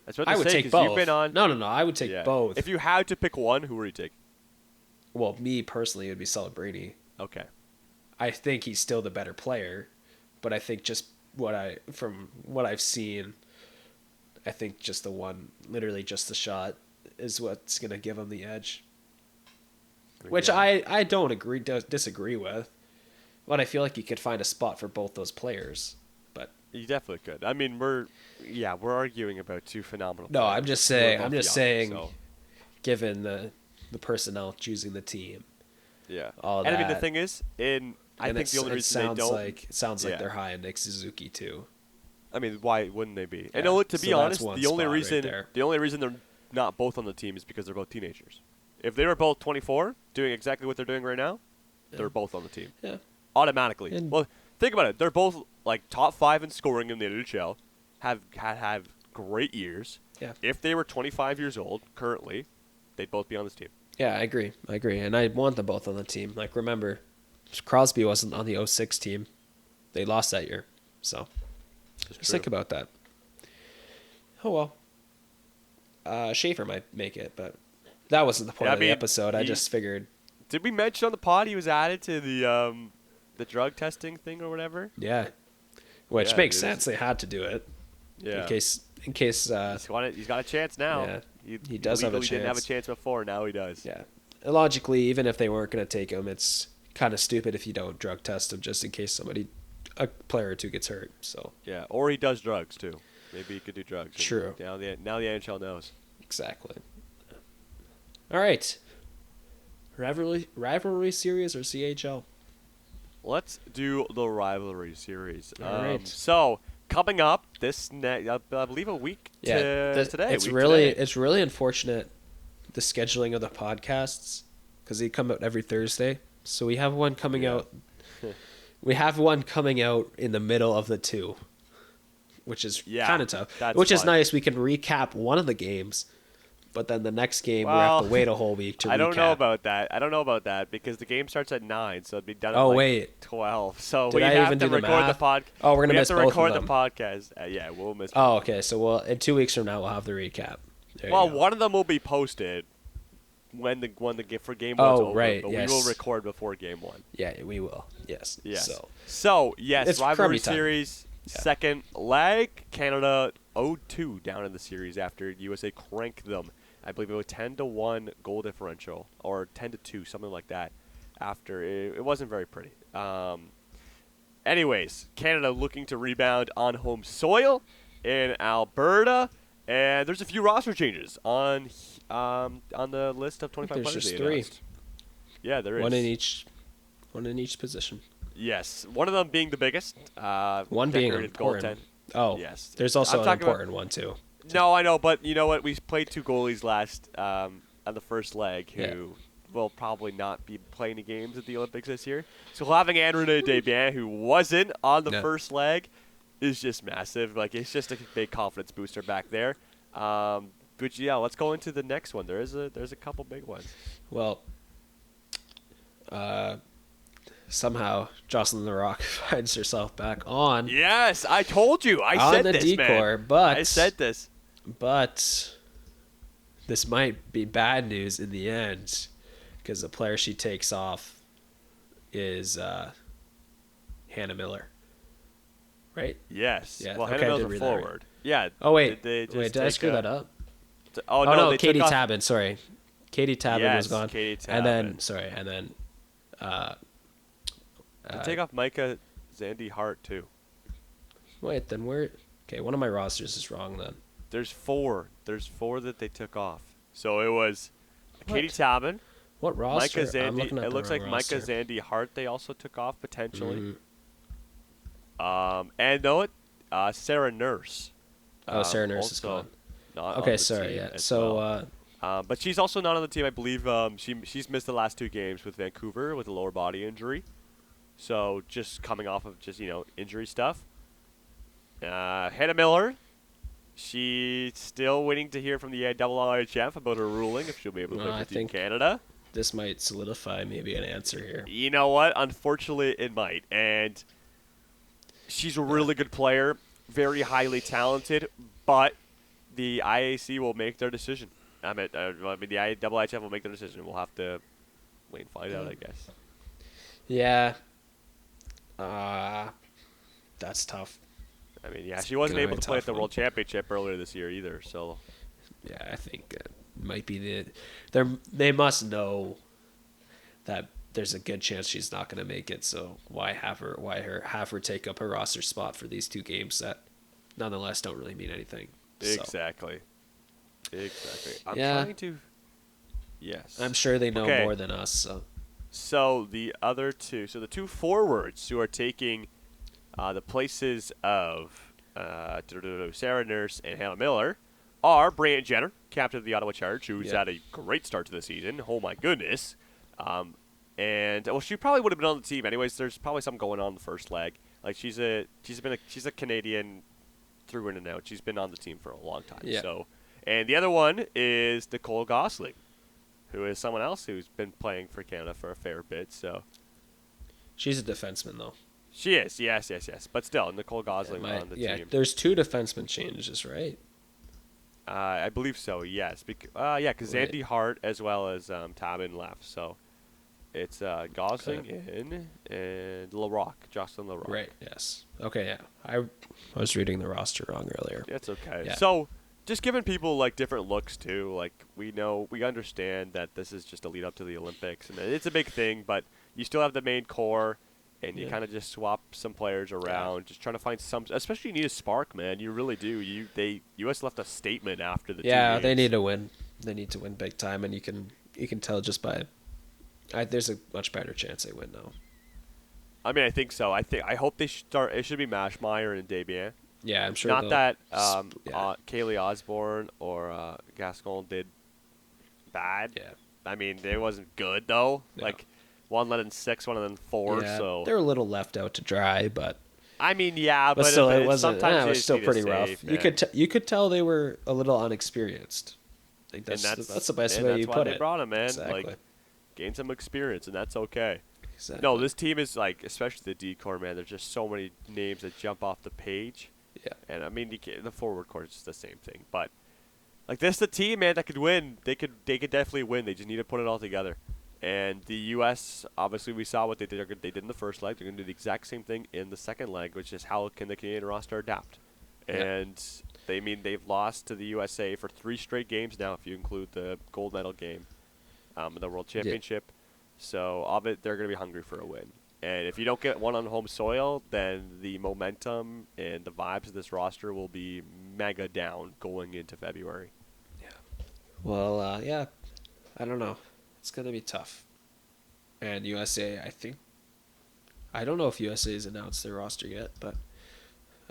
[SPEAKER 3] That's what
[SPEAKER 4] I
[SPEAKER 3] they
[SPEAKER 4] would
[SPEAKER 3] say,
[SPEAKER 4] take
[SPEAKER 3] 'cause
[SPEAKER 4] both.
[SPEAKER 3] You've been on.
[SPEAKER 4] No. I would take both.
[SPEAKER 3] If you had to pick one, who would you take?
[SPEAKER 4] Well, me personally, it would be Celebrini.
[SPEAKER 3] Okay.
[SPEAKER 4] I think he's still the better player, but I think just from what I've seen, I think just literally just the shot is what's going to give him the edge. Which I don't disagree with, but I feel like you could find a spot for both those players. But
[SPEAKER 3] You definitely could. I mean, we're arguing about two phenomenal
[SPEAKER 4] no,
[SPEAKER 3] players.
[SPEAKER 4] I'm just
[SPEAKER 3] who are
[SPEAKER 4] saying.
[SPEAKER 3] both
[SPEAKER 4] I'm just
[SPEAKER 3] young,
[SPEAKER 4] saying,
[SPEAKER 3] so,
[SPEAKER 4] given the personnel choosing the team.
[SPEAKER 3] yeah.
[SPEAKER 4] all
[SPEAKER 3] and I mean, the
[SPEAKER 4] that.
[SPEAKER 3] thing is, I think the only reason they don't.
[SPEAKER 4] It sounds like
[SPEAKER 3] Yeah.
[SPEAKER 4] they're high on Nick Suzuki too.
[SPEAKER 3] I mean, why wouldn't they be?
[SPEAKER 4] Yeah,
[SPEAKER 3] And look, to
[SPEAKER 4] so
[SPEAKER 3] be
[SPEAKER 4] that's
[SPEAKER 3] honest,
[SPEAKER 4] one
[SPEAKER 3] the only
[SPEAKER 4] spot right
[SPEAKER 3] reason
[SPEAKER 4] there.
[SPEAKER 3] they're not both on the team is because they're both teenagers. If they were both 24, doing exactly what they're doing right now, they're both on the team
[SPEAKER 4] Yeah.
[SPEAKER 3] automatically.
[SPEAKER 4] And-
[SPEAKER 3] Well, think about it. They're both like top 5 in scoring in the NHL. Have great years.
[SPEAKER 4] Yeah.
[SPEAKER 3] If they were 25 years old currently, they'd both be on this team.
[SPEAKER 4] Yeah, I agree, and I want them both on the team. Like, remember, Crosby wasn't on the 06 team; they lost that year. So just think about that. Oh well, Schaefer might make it, but that wasn't the point
[SPEAKER 3] Yeah,
[SPEAKER 4] of
[SPEAKER 3] I
[SPEAKER 4] the
[SPEAKER 3] mean,
[SPEAKER 4] episode. I just figured,
[SPEAKER 3] Did we mention on the pod he was added to the drug testing thing or whatever?
[SPEAKER 4] yeah, which
[SPEAKER 3] Yeah,
[SPEAKER 4] makes
[SPEAKER 3] dude,
[SPEAKER 4] sense. They had to do it
[SPEAKER 3] Yeah.
[SPEAKER 4] in case.
[SPEAKER 3] He's got a chance now.
[SPEAKER 4] Yeah, he does have a
[SPEAKER 3] He didn't have a
[SPEAKER 4] chance.
[SPEAKER 3] chance before. Now he does.
[SPEAKER 4] Yeah, and logically, even if they weren't going to take him, it's kind of stupid if you don't drug test him just in case a player or two gets hurt. So
[SPEAKER 3] Yeah, or he does drugs too. Maybe he could do drugs. And
[SPEAKER 4] True.
[SPEAKER 3] Now the NHL knows.
[SPEAKER 4] exactly. All right, rivalry series or CHL?
[SPEAKER 3] Let's do the rivalry series.
[SPEAKER 4] All right.
[SPEAKER 3] So coming up I believe a week to today.
[SPEAKER 4] It's
[SPEAKER 3] week
[SPEAKER 4] really
[SPEAKER 3] today.
[SPEAKER 4] it's really unfortunate the scheduling of the podcasts because they come out every Thursday. So we have one coming
[SPEAKER 3] Yeah.
[SPEAKER 4] out. We have one coming out in the middle of the two, which is
[SPEAKER 3] Yeah,
[SPEAKER 4] kind of tough.
[SPEAKER 3] that's
[SPEAKER 4] Which is
[SPEAKER 3] fun.
[SPEAKER 4] nice. We can recap one of the games, but then the next game we have
[SPEAKER 3] Well,
[SPEAKER 4] to wait a whole week to recap.
[SPEAKER 3] I don't know about that because the game starts at 9, so it'd be done at
[SPEAKER 4] Oh,
[SPEAKER 3] like
[SPEAKER 4] wait.
[SPEAKER 3] 12. So
[SPEAKER 4] Did
[SPEAKER 3] we
[SPEAKER 4] I
[SPEAKER 3] have
[SPEAKER 4] even
[SPEAKER 3] to
[SPEAKER 4] do the
[SPEAKER 3] record the
[SPEAKER 4] math?
[SPEAKER 3] pod.
[SPEAKER 4] Oh, we're gonna
[SPEAKER 3] we
[SPEAKER 4] miss
[SPEAKER 3] have to
[SPEAKER 4] both of
[SPEAKER 3] record
[SPEAKER 4] them.
[SPEAKER 3] the podcast. Yeah, we'll miss.
[SPEAKER 4] Oh, okay. So in 2 weeks from now we'll have the recap. There you
[SPEAKER 3] Well,
[SPEAKER 4] go.
[SPEAKER 3] one of them will be posted when for game
[SPEAKER 4] Oh,
[SPEAKER 3] one's over.
[SPEAKER 4] right,
[SPEAKER 3] But
[SPEAKER 4] yes.
[SPEAKER 3] we will record before game 1.
[SPEAKER 4] Yeah, we will. Yes.
[SPEAKER 3] Yes.
[SPEAKER 4] So
[SPEAKER 3] yes,
[SPEAKER 4] It's
[SPEAKER 3] rivalry
[SPEAKER 4] crummy time.
[SPEAKER 3] series,
[SPEAKER 4] Yeah.
[SPEAKER 3] second leg. Canada 0-2 down in the series after USA cranked them. I believe it was 10-1 goal differential or 10-2, something like that. After it wasn't very pretty. Anyways, Canada looking to rebound on home soil in Alberta, and there's a few roster changes on the list of 25
[SPEAKER 4] there's
[SPEAKER 3] players.
[SPEAKER 4] just
[SPEAKER 3] they
[SPEAKER 4] 3.
[SPEAKER 3] announced. Yeah, there is
[SPEAKER 4] One in each position.
[SPEAKER 3] Yes, one of them being the biggest.
[SPEAKER 4] One being
[SPEAKER 3] decorated
[SPEAKER 4] important.
[SPEAKER 3] goaltend.
[SPEAKER 4] Oh,
[SPEAKER 3] Yes.
[SPEAKER 4] There's also
[SPEAKER 3] I'm
[SPEAKER 4] an
[SPEAKER 3] talking about-
[SPEAKER 4] important one too.
[SPEAKER 3] No, I know, but you know what? We played 2 goalies last on the first leg who
[SPEAKER 4] Yeah.
[SPEAKER 3] will probably not be playing any games at the Olympics this year. So having Andrew Desbiens, who wasn't on the
[SPEAKER 4] Yeah.
[SPEAKER 3] first leg, is just massive. Like, it's just a big confidence booster back there. But yeah, let's go into the next one. There's a couple big ones.
[SPEAKER 4] Well, somehow Jocelyn the Rock finds herself back on
[SPEAKER 3] Yes, I told you. I
[SPEAKER 4] on
[SPEAKER 3] said
[SPEAKER 4] the
[SPEAKER 3] this,
[SPEAKER 4] decor,
[SPEAKER 3] man.
[SPEAKER 4] but
[SPEAKER 3] I said this.
[SPEAKER 4] But this might be bad news in the end because the player she takes off is Hannah Miller, right?
[SPEAKER 3] Yes.
[SPEAKER 4] Yeah,
[SPEAKER 3] Well,
[SPEAKER 4] okay, I
[SPEAKER 3] Hannah
[SPEAKER 4] did
[SPEAKER 3] Miller's
[SPEAKER 4] read
[SPEAKER 3] a
[SPEAKER 4] that right.
[SPEAKER 3] forward. Yeah.
[SPEAKER 4] Oh wait,
[SPEAKER 3] Did
[SPEAKER 4] did I screw that up?
[SPEAKER 3] Oh,
[SPEAKER 4] Oh
[SPEAKER 3] no,
[SPEAKER 4] no,
[SPEAKER 3] they
[SPEAKER 4] Katie
[SPEAKER 3] took off-
[SPEAKER 4] Tabin. Sorry, Katie Tabin
[SPEAKER 3] Yes,
[SPEAKER 4] was gone.
[SPEAKER 3] Katie
[SPEAKER 4] And then
[SPEAKER 3] Tabin. They
[SPEAKER 4] uh,
[SPEAKER 3] take off Micah Zandy Hart too.
[SPEAKER 4] wait, then where? Okay, one of my rosters is wrong then.
[SPEAKER 3] There's 4. There's 4 that they took off. So it was Katie
[SPEAKER 4] What?
[SPEAKER 3] Tabin,
[SPEAKER 4] What roster?
[SPEAKER 3] Micah
[SPEAKER 4] I'm
[SPEAKER 3] Zandy.
[SPEAKER 4] looking at
[SPEAKER 3] It
[SPEAKER 4] the
[SPEAKER 3] looks like
[SPEAKER 4] wrong
[SPEAKER 3] Micah
[SPEAKER 4] roster.
[SPEAKER 3] Zandy Hart they also took off potentially.
[SPEAKER 4] Mhm.
[SPEAKER 3] And no, Sarah Nurse.
[SPEAKER 4] Oh, Sarah Nurse is
[SPEAKER 3] also
[SPEAKER 4] gone.
[SPEAKER 3] not on
[SPEAKER 4] Okay,
[SPEAKER 3] the
[SPEAKER 4] sorry.
[SPEAKER 3] team
[SPEAKER 4] Yeah.
[SPEAKER 3] as
[SPEAKER 4] So.
[SPEAKER 3] well. But she's also not on the team. I believe she's missed the last 2 games with Vancouver with a lower body injury. So just coming off of just injury stuff. Hannah Miller, she's still waiting to hear from the IIHF about her ruling if she'll be able to
[SPEAKER 4] No,
[SPEAKER 3] play
[SPEAKER 4] I
[SPEAKER 3] for Team
[SPEAKER 4] think-
[SPEAKER 3] Canada.
[SPEAKER 4] This might solidify maybe an answer here.
[SPEAKER 3] You know what? Unfortunately, it might. And she's a really good player, very highly talented, but the IAC will make their decision. I mean, the IIHF will make their decision. We'll have to wait and find out, I guess.
[SPEAKER 4] Yeah, That's tough.
[SPEAKER 3] I mean, yeah, she wasn't
[SPEAKER 4] gonna
[SPEAKER 3] able
[SPEAKER 4] be a
[SPEAKER 3] to play at
[SPEAKER 4] tough
[SPEAKER 3] the
[SPEAKER 4] one.
[SPEAKER 3] World Championship earlier this year either. So
[SPEAKER 4] Yeah, I think it might be they must know that there's a good chance she's not going to make it. So why have her take up her roster spot for these 2 games that nonetheless don't really mean anything. So,
[SPEAKER 3] exactly. I'm
[SPEAKER 4] Yeah.
[SPEAKER 3] trying to. Yes.
[SPEAKER 4] I'm sure they know
[SPEAKER 3] Okay.
[SPEAKER 4] more than us.
[SPEAKER 3] So the other 2, the 2 forwards who are taking the places of Sarah Nurse and Hannah Miller are Brianne Jenner, captain of the Ottawa Charge, who's had a great start to the season. Oh my goodness. And well, she probably would have been on the team anyways. There's probably something going on in the first leg. Like she's a Canadian through in and out. She's been on the team for a long time.
[SPEAKER 4] Yeah.
[SPEAKER 3] So, and the other one is Nicole Gosling, who is someone else who's been playing for Canada for a fair bit. So
[SPEAKER 4] She's a defenseman though.
[SPEAKER 3] she is, yes. But still, Nicole Gosling on the team.
[SPEAKER 4] There's 2 defenseman changes, right?
[SPEAKER 3] I believe so. Yes. Because
[SPEAKER 4] Right.
[SPEAKER 3] Andy Hart as well as Tabin left. So it's Gosling in and Jocelyn Larocque.
[SPEAKER 4] Right. Yes. Okay. Yeah. I was reading the roster wrong earlier.
[SPEAKER 3] It's okay.
[SPEAKER 4] Yeah.
[SPEAKER 3] So, just giving people like different looks too. Like we understand that this is just a lead up to the Olympics, and it's a big thing. But you still have the main core, and you kind of just swap some players around, just trying to find some. Especially, you need a spark, man. You really do. U.S. left a statement after the. 2
[SPEAKER 4] Yeah, they
[SPEAKER 3] games.
[SPEAKER 4] need to win. They need to win big time, and you can tell just by. There's a much better chance they win now.
[SPEAKER 3] I mean, I think so. I hope they start. It should be Mashmeyer and Desbiens.
[SPEAKER 4] Yeah, I'm sure.
[SPEAKER 3] Not that
[SPEAKER 4] yeah.
[SPEAKER 3] Kaylee Osborne or Gascon did bad.
[SPEAKER 4] Yeah.
[SPEAKER 3] I mean, it wasn't good though.
[SPEAKER 4] No.
[SPEAKER 3] Like one led in 6, one led in 4.
[SPEAKER 4] Yeah,
[SPEAKER 3] So
[SPEAKER 4] they're a little left out to dry, but
[SPEAKER 3] I mean, yeah, but
[SPEAKER 4] still, it
[SPEAKER 3] it
[SPEAKER 4] wasn't.
[SPEAKER 3] sometimes
[SPEAKER 4] It
[SPEAKER 3] you
[SPEAKER 4] was
[SPEAKER 3] just
[SPEAKER 4] still
[SPEAKER 3] need to
[SPEAKER 4] pretty
[SPEAKER 3] save,
[SPEAKER 4] rough.
[SPEAKER 3] man.
[SPEAKER 4] You could tell they were a little unexperienced. I think that's the best
[SPEAKER 3] and
[SPEAKER 4] way
[SPEAKER 3] that's
[SPEAKER 4] you
[SPEAKER 3] why
[SPEAKER 4] put
[SPEAKER 3] they
[SPEAKER 4] it.
[SPEAKER 3] brought him, man.
[SPEAKER 4] Exactly.
[SPEAKER 3] Like gain some experience, and that's okay.
[SPEAKER 4] Exactly.
[SPEAKER 3] No, this team is like, especially the D core, man. There's just so many names that jump off the page.
[SPEAKER 4] Yeah.
[SPEAKER 3] And I mean, the forward core is just the same thing. But like this, the team, man, that could win. They could definitely win. They just need to put it all together. And the U.S. obviously we saw what they did. They did in the first leg. They're going to do the exact same thing in the second leg, which is how can the Canadian roster adapt.
[SPEAKER 4] Yeah.
[SPEAKER 3] And they've lost to the USA for 3 straight games now, if you include the gold medal game, the World Championship. Yeah. So of it, they're going to be hungry for a win. And if you don't get one on home soil, then the momentum and the vibes of this roster will be mega down going into February.
[SPEAKER 4] Yeah. Well, yeah. I don't know. It's going to be tough. And USA, I don't know if USA has announced their roster yet, but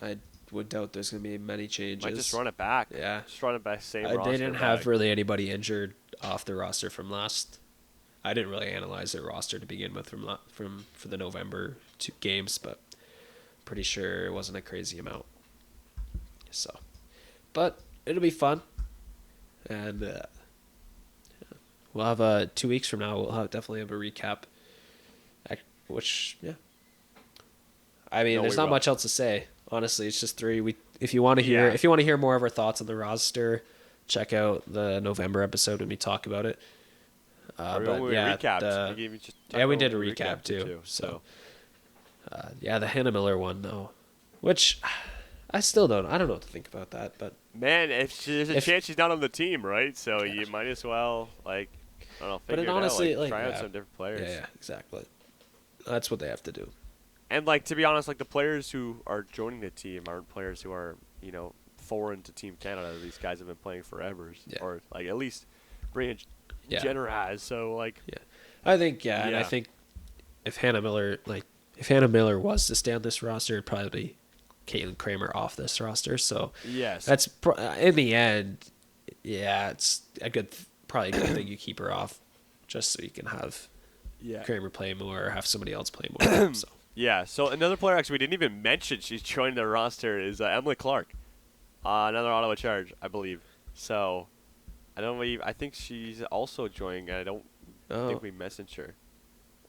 [SPEAKER 4] I would doubt there's going to be many changes.
[SPEAKER 3] Might just run it back.
[SPEAKER 4] Yeah.
[SPEAKER 3] Just run it back, same roster
[SPEAKER 4] They didn't
[SPEAKER 3] back.
[SPEAKER 4] have really anybody injured off the roster from last. I didn't really analyze their roster to begin with for the November 2 games, but pretty sure it wasn't a crazy amount. So, but it'll be fun, and we'll have 2 weeks from now. We'll definitely have a recap. Which, yeah. I mean, there's not much else to say. Honestly, it's just 3. If you want to hear more of our thoughts on the roster, check out the November episode when we talk about it.
[SPEAKER 3] We recapped.
[SPEAKER 4] We did a recap too. So, the Hannah Miller one though, which I don't know what to think about that. But
[SPEAKER 3] man, there's a chance she's not on the team, right? So you might as well figure it
[SPEAKER 4] honestly,
[SPEAKER 3] out. Try out some different players.
[SPEAKER 4] Yeah, exactly. That's what they have to do.
[SPEAKER 3] And to be honest, the players who are joining the team aren't players who are foreign to Team Canada. These guys have been playing forever, or at least Brianne Jenner has. So
[SPEAKER 4] I think and I think if Hannah Miller was to stay on this roster, it'd probably be Caitlin Kramer off this roster. So
[SPEAKER 3] yes,
[SPEAKER 4] that's in the end, it's probably a good thing you keep her off, just so you can have Kramer play more or have somebody else play more. So.
[SPEAKER 3] Yeah. So another player actually we didn't even mention she's joining the roster is Emily Clark, another Ottawa Charge, I believe. So. I think she's also joining. I don't think we messaged her.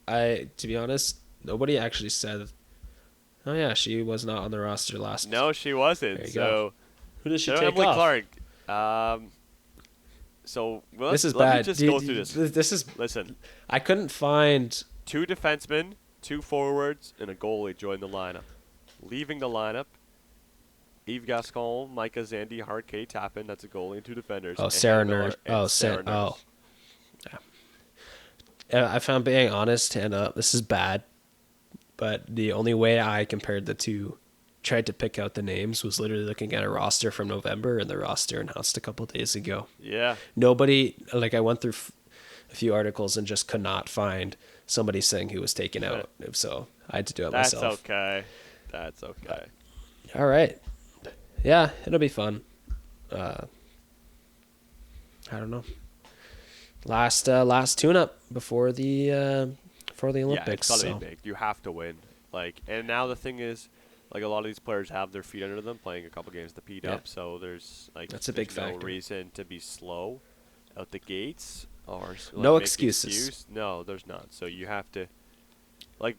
[SPEAKER 4] To be honest, nobody actually said. Oh yeah, she was not on the roster last.
[SPEAKER 3] No, she wasn't. So
[SPEAKER 4] who does she take
[SPEAKER 3] Emily
[SPEAKER 4] off?
[SPEAKER 3] Clark.
[SPEAKER 4] This is
[SPEAKER 3] let
[SPEAKER 4] bad.
[SPEAKER 3] me just go through this.
[SPEAKER 4] This is.
[SPEAKER 3] Listen.
[SPEAKER 4] I couldn't find
[SPEAKER 3] 2 defensemen 2 forwards and a goalie joined the lineup. Leaving the lineup, Yves Gascon, Micah Zandy, Hart K. Tappan, that's a goalie, and 2 defenders.
[SPEAKER 4] Oh,
[SPEAKER 3] and
[SPEAKER 4] Sarah
[SPEAKER 3] Hannah Miller
[SPEAKER 4] Nurse.
[SPEAKER 3] and
[SPEAKER 4] Oh,
[SPEAKER 3] Sarah Nurse.
[SPEAKER 4] If I'm being honest, and this is bad, but the only way I compared the two, tried to pick out the names, was literally looking at a roster from November and the roster announced a couple days ago.
[SPEAKER 3] Yeah.
[SPEAKER 4] Nobody, like I went through a few articles and just could not find somebody saying who was taken out. So I had to do it myself.
[SPEAKER 3] That's okay.
[SPEAKER 4] All right. Yeah, it'll be fun. I don't know. Last tune-up before the Olympics.
[SPEAKER 3] Yeah, it's gotta be big. You have to win. And now the thing is, a lot of these players have their feet under them, playing a couple games to beat up. So there's
[SPEAKER 4] that's a big
[SPEAKER 3] no
[SPEAKER 4] factor.
[SPEAKER 3] reason to be slow out the gates or
[SPEAKER 4] no
[SPEAKER 3] make
[SPEAKER 4] excuses.
[SPEAKER 3] No, there's not. So you have to.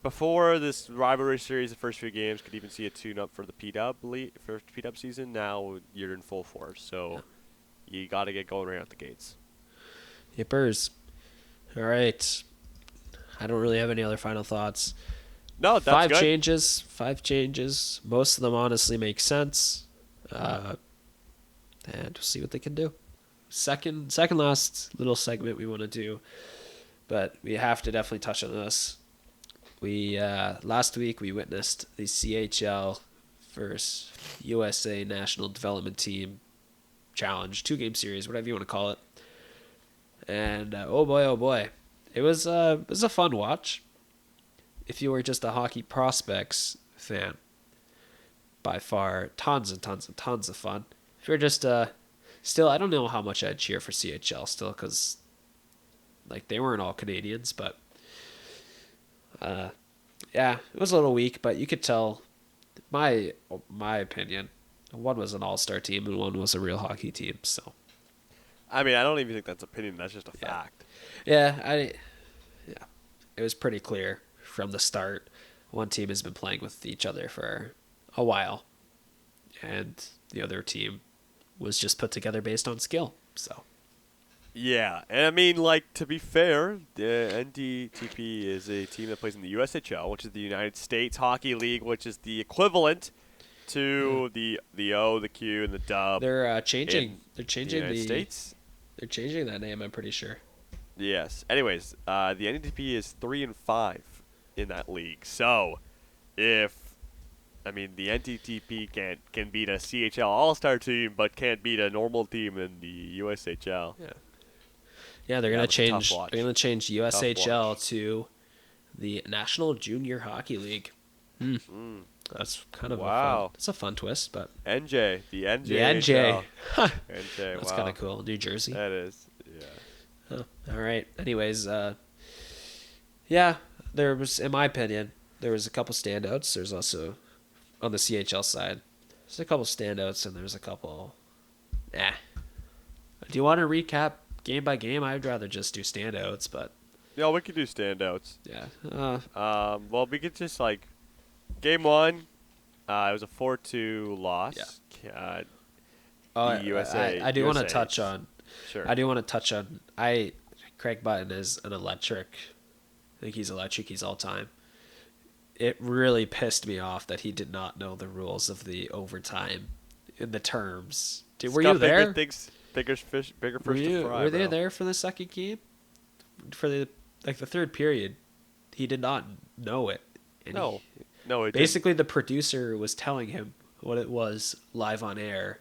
[SPEAKER 3] Before this rivalry series, the first few games could even see a tune-up for the P-Dub season. Now you're in full force, so you got to get going right out the gates.
[SPEAKER 4] Yippers. All right. I don't really have any other final thoughts.
[SPEAKER 3] No, that's
[SPEAKER 4] Five
[SPEAKER 3] good.
[SPEAKER 4] Five changes. Most of them honestly make sense. And we'll see what they can do. Second last little segment we want to do, but we have to definitely touch on this. We last week we witnessed the CHL versus USA National Development Team Challenge 2-game series, whatever you want to call it. And oh boy, it was a fun watch. If you were just a hockey prospects fan, by far, tons and tons and tons of fun. If you're just still, I don't know how much I'd cheer for CHL still, because they weren't all Canadians, but yeah, it was a little weak, but you could tell, my opinion, one was an all-star team and one was a real hockey team. So,
[SPEAKER 3] I mean, I don't even think that's opinion. That's just a fact.
[SPEAKER 4] Yeah, it was pretty clear from the start. One team has been playing with each other for a while, and the other team was just put together based on skill. So.
[SPEAKER 3] Yeah, and I mean, to be fair, the NDTP is a team that plays in the USHL, which is the United States Hockey League, which is the equivalent to the O, the Q, and the Dub.
[SPEAKER 4] They're changing. They're changing
[SPEAKER 3] the United States.
[SPEAKER 4] They're changing that name. I'm pretty sure.
[SPEAKER 3] Yes. Anyways, the NDTP is 3-5 in that league. So, the NDTP can beat a CHL All-Star team, but can't beat a normal team in the USHL.
[SPEAKER 4] Yeah, they're gonna change.
[SPEAKER 3] They're
[SPEAKER 4] gonna change USHL to the National Junior Hockey League. That's kind of that's a fun twist, but
[SPEAKER 3] NJ, the NJ.
[SPEAKER 4] The NJ.
[SPEAKER 3] NJ.
[SPEAKER 4] That's kind of cool. New Jersey.
[SPEAKER 3] That is. Yeah.
[SPEAKER 4] All right. Anyways, yeah, there was, in my opinion, there was a couple standouts. There's also, on the CHL side, there's a couple standouts and there's a couple, Do you want to recap game by game? I'd rather just do standouts, but.
[SPEAKER 3] Yeah, we could do standouts.
[SPEAKER 4] Yeah.
[SPEAKER 3] Well, we could just game 1. It was a 4-2 loss.
[SPEAKER 4] Yeah.
[SPEAKER 3] The USA.
[SPEAKER 4] I do want to touch on.
[SPEAKER 3] Sure.
[SPEAKER 4] I do want to touch on. Craig Button is an electric. I think he's electric. He's all time. It really pissed me off that he did not know the rules of the overtime in the terms. Were you there?
[SPEAKER 3] Bigger fish to fry.
[SPEAKER 4] Were they there for the second game? For the third period, he did not know it. And
[SPEAKER 3] no,
[SPEAKER 4] basically, the producer was telling him what it was live on air.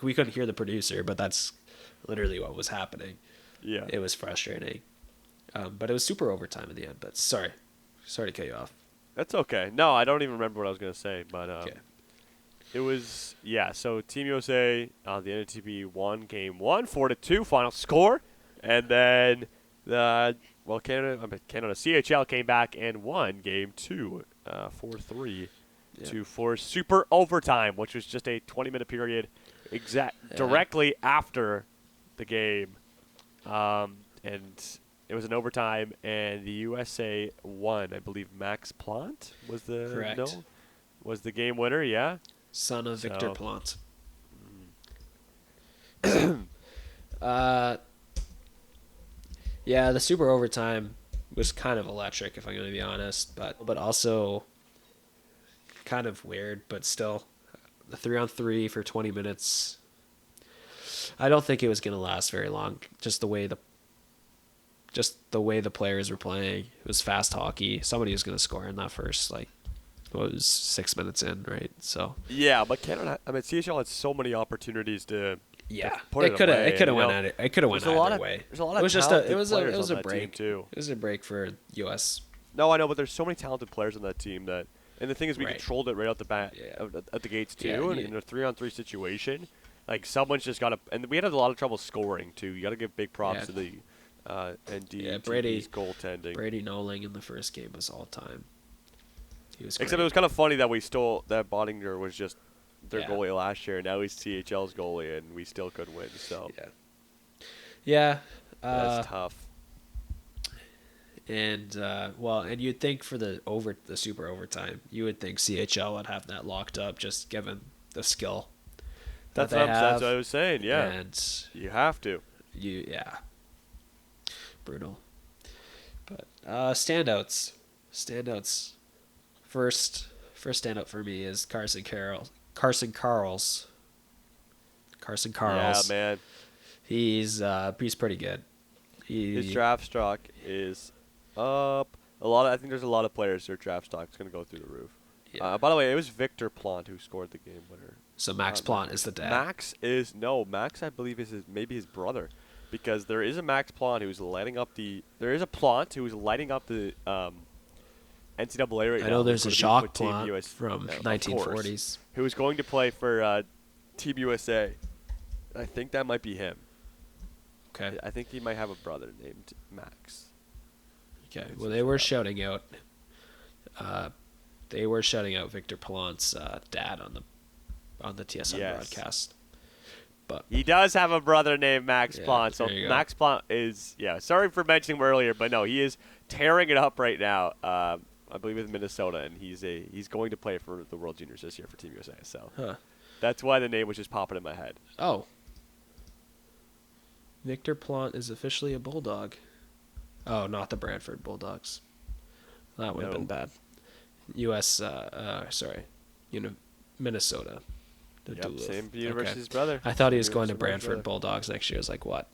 [SPEAKER 4] We couldn't hear the producer, but that's literally what was happening.
[SPEAKER 3] Yeah,
[SPEAKER 4] it was frustrating. But it was super overtime in the end. But sorry to cut you off.
[SPEAKER 3] That's okay. No, I don't even remember what I was gonna say, but
[SPEAKER 4] okay.
[SPEAKER 3] It was So Team USA, the NTP won game 1, 4-2 final score, and then Canada CHL came back and won game 2, 4-3 to force super overtime, which was just a 20-minute period directly after the game, and it was an overtime, and the USA won. I believe Max Plant was the game winner. Yeah.
[SPEAKER 4] Son of Victor Plant. Yeah, the super overtime was kind of electric, if I'm going to be honest, but also kind of weird, but still, the 3-on-3 for 20 minutes. I don't think it was going to last very long. Just the way the players were playing, it was fast hockey. Somebody was going to score in that first, like, what was 6 minutes in, right? So
[SPEAKER 3] Yeah, but Canada. I mean, CHL had so many opportunities to.
[SPEAKER 4] yeah,
[SPEAKER 3] to put
[SPEAKER 4] it could have
[SPEAKER 3] away,
[SPEAKER 4] went at it. It could have went either way.
[SPEAKER 3] There's a lot of
[SPEAKER 4] It was just
[SPEAKER 3] talented
[SPEAKER 4] it was
[SPEAKER 3] players
[SPEAKER 4] a
[SPEAKER 3] on that
[SPEAKER 4] break
[SPEAKER 3] team, too.
[SPEAKER 4] It was a break for US.
[SPEAKER 3] No, I know, but there's so many talented players on that team that. And the thing is, we
[SPEAKER 4] Right.
[SPEAKER 3] controlled it right out the bat,
[SPEAKER 4] Yeah.
[SPEAKER 3] at the gates too.
[SPEAKER 4] Yeah,
[SPEAKER 3] and
[SPEAKER 4] you-
[SPEAKER 3] in a 3-on-3 situation, like someone's just got to. And we had a lot of trouble scoring too. You got to give big props
[SPEAKER 4] Yeah.
[SPEAKER 3] to the NDTV's
[SPEAKER 4] Brady's
[SPEAKER 3] goaltending.
[SPEAKER 4] Brady Noling in the first game was all time. He was
[SPEAKER 3] Except
[SPEAKER 4] great.
[SPEAKER 3] it was kind of funny that that Bondinger was just their
[SPEAKER 4] Yeah.
[SPEAKER 3] goalie last year. Now he's CHL's goalie, and we still could win. So
[SPEAKER 4] Yeah.
[SPEAKER 3] that's tough.
[SPEAKER 4] And and you'd think for the super overtime, you would think CHL would have that locked up, just given the skill that they have.
[SPEAKER 3] That's what I was saying. Yeah,
[SPEAKER 4] And
[SPEAKER 3] you have to.
[SPEAKER 4] brutal. But standouts. First standout for me is Carson Carls.
[SPEAKER 3] Yeah, man.
[SPEAKER 4] He's pretty good.
[SPEAKER 3] His draft stock is up. I think there's a lot of players. Their draft stock is going to go through the roof.
[SPEAKER 4] Yeah.
[SPEAKER 3] By the way, it was Victor Plant who scored the game winner.
[SPEAKER 4] So Max Plant is the dad.
[SPEAKER 3] Max, I believe, is maybe his brother, because there is a Max Plant who's lighting up the. There is a Plant who's lighting up the NCAA right now.
[SPEAKER 4] I know there's a
[SPEAKER 3] who's
[SPEAKER 4] Jacques
[SPEAKER 3] gonna be with Team
[SPEAKER 4] Plant
[SPEAKER 3] US
[SPEAKER 4] from
[SPEAKER 3] of
[SPEAKER 4] 1940s.
[SPEAKER 3] course, who's going to play for Team USA. I think that might be him.
[SPEAKER 4] Okay.
[SPEAKER 3] I think he might have a brother named Max.
[SPEAKER 4] Okay. Well, they were shouting out. They were shouting out Victor Plant's dad on the TSN broadcast. But
[SPEAKER 3] He does have a brother named Max
[SPEAKER 4] Yeah,
[SPEAKER 3] Plant. So
[SPEAKER 4] there you go.
[SPEAKER 3] Max Plant is, sorry for mentioning him earlier, but no, he is tearing it up right now. I believe with Minnesota, and he's going to play for the World Juniors this year for Team USA. So that's why the name was just popping in my head.
[SPEAKER 4] Oh. Victor Plant is officially a Bulldog. Oh, not the Brantford Bulldogs. That would have been bad. Minnesota. The duel.
[SPEAKER 3] Same university's brother.
[SPEAKER 4] I thought he was
[SPEAKER 3] Same
[SPEAKER 4] going to
[SPEAKER 3] university's
[SPEAKER 4] Brantford
[SPEAKER 3] brother.
[SPEAKER 4] Bulldogs next year. I was like, what?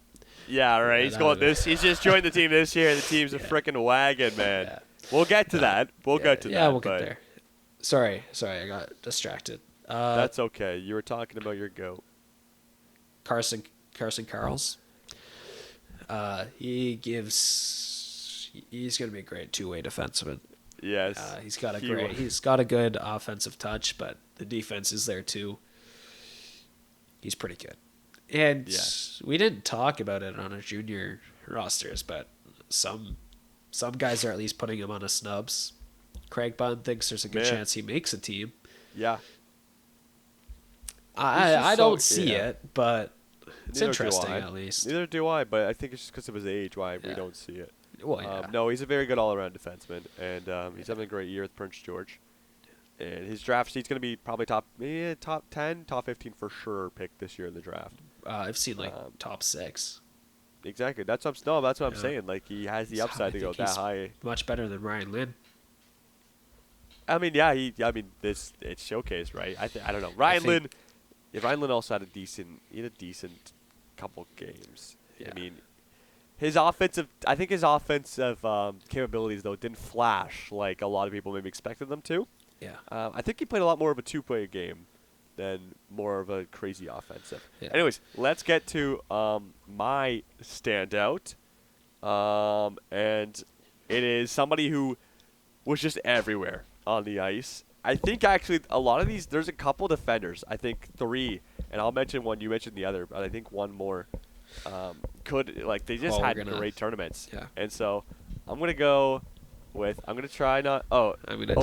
[SPEAKER 3] Yeah, right.
[SPEAKER 4] Yeah,
[SPEAKER 3] He's
[SPEAKER 4] that
[SPEAKER 3] going
[SPEAKER 4] would've been-
[SPEAKER 3] this. He's just joined the team this year. The team's a freaking wagon, man.
[SPEAKER 4] Yeah.
[SPEAKER 3] We'll get to that. We'll get to that.
[SPEAKER 4] Yeah, we'll
[SPEAKER 3] but
[SPEAKER 4] get there. Sorry, I got distracted.
[SPEAKER 3] That's okay. You were talking about your goat.
[SPEAKER 4] Carson Carls. He's going to be a great two-way defenseman.
[SPEAKER 3] Yes.
[SPEAKER 4] He's got
[SPEAKER 3] He will.
[SPEAKER 4] he's got a good offensive touch, but the defense is there too. He's pretty good. And we didn't talk about it on our junior rosters, but some guys are at least putting him on a snubs. Craig Bunn thinks there's a good chance he makes a team.
[SPEAKER 3] Yeah.
[SPEAKER 4] I
[SPEAKER 3] just
[SPEAKER 4] don't
[SPEAKER 3] so-
[SPEAKER 4] see
[SPEAKER 3] yeah.
[SPEAKER 4] it, but it's
[SPEAKER 3] Neither do
[SPEAKER 4] interesting
[SPEAKER 3] I.
[SPEAKER 4] at least.
[SPEAKER 3] Neither do I, but I think it's just because of his age why we
[SPEAKER 4] Yeah.
[SPEAKER 3] don't see it.
[SPEAKER 4] Well, yeah.
[SPEAKER 3] No, he's a very good all-around defenseman, and he's having a great year with Prince George. And his draft seat's going to be probably top 10, top 15 for sure pick this year in the draft.
[SPEAKER 4] I've seen top 6.
[SPEAKER 3] Exactly. That's what I'm
[SPEAKER 4] Yeah.
[SPEAKER 3] saying. Like, he has the
[SPEAKER 4] So
[SPEAKER 3] upside
[SPEAKER 4] I
[SPEAKER 3] to go
[SPEAKER 4] think
[SPEAKER 3] that
[SPEAKER 4] he's
[SPEAKER 3] high.
[SPEAKER 4] Much better than Ryan Lynn.
[SPEAKER 3] I mean, it's showcased, right? I don't know. Ryan Lynn. If Ryan Lynn also had a decent couple games.
[SPEAKER 4] Yeah.
[SPEAKER 3] I mean, his offensive capabilities though didn't flash like a lot of people maybe expected them to.
[SPEAKER 4] Yeah.
[SPEAKER 3] I think he played a lot more of a two-player game than more of a crazy offensive.
[SPEAKER 4] Yeah.
[SPEAKER 3] Anyways, let's get to my standout, and it is somebody who was just everywhere on the ice. I think actually a lot of these, there's a couple defenders. I think 3, and I'll mention one. You mentioned the other, but I think one more they just had great tournaments.
[SPEAKER 4] Yeah.
[SPEAKER 3] And so I'm gonna go with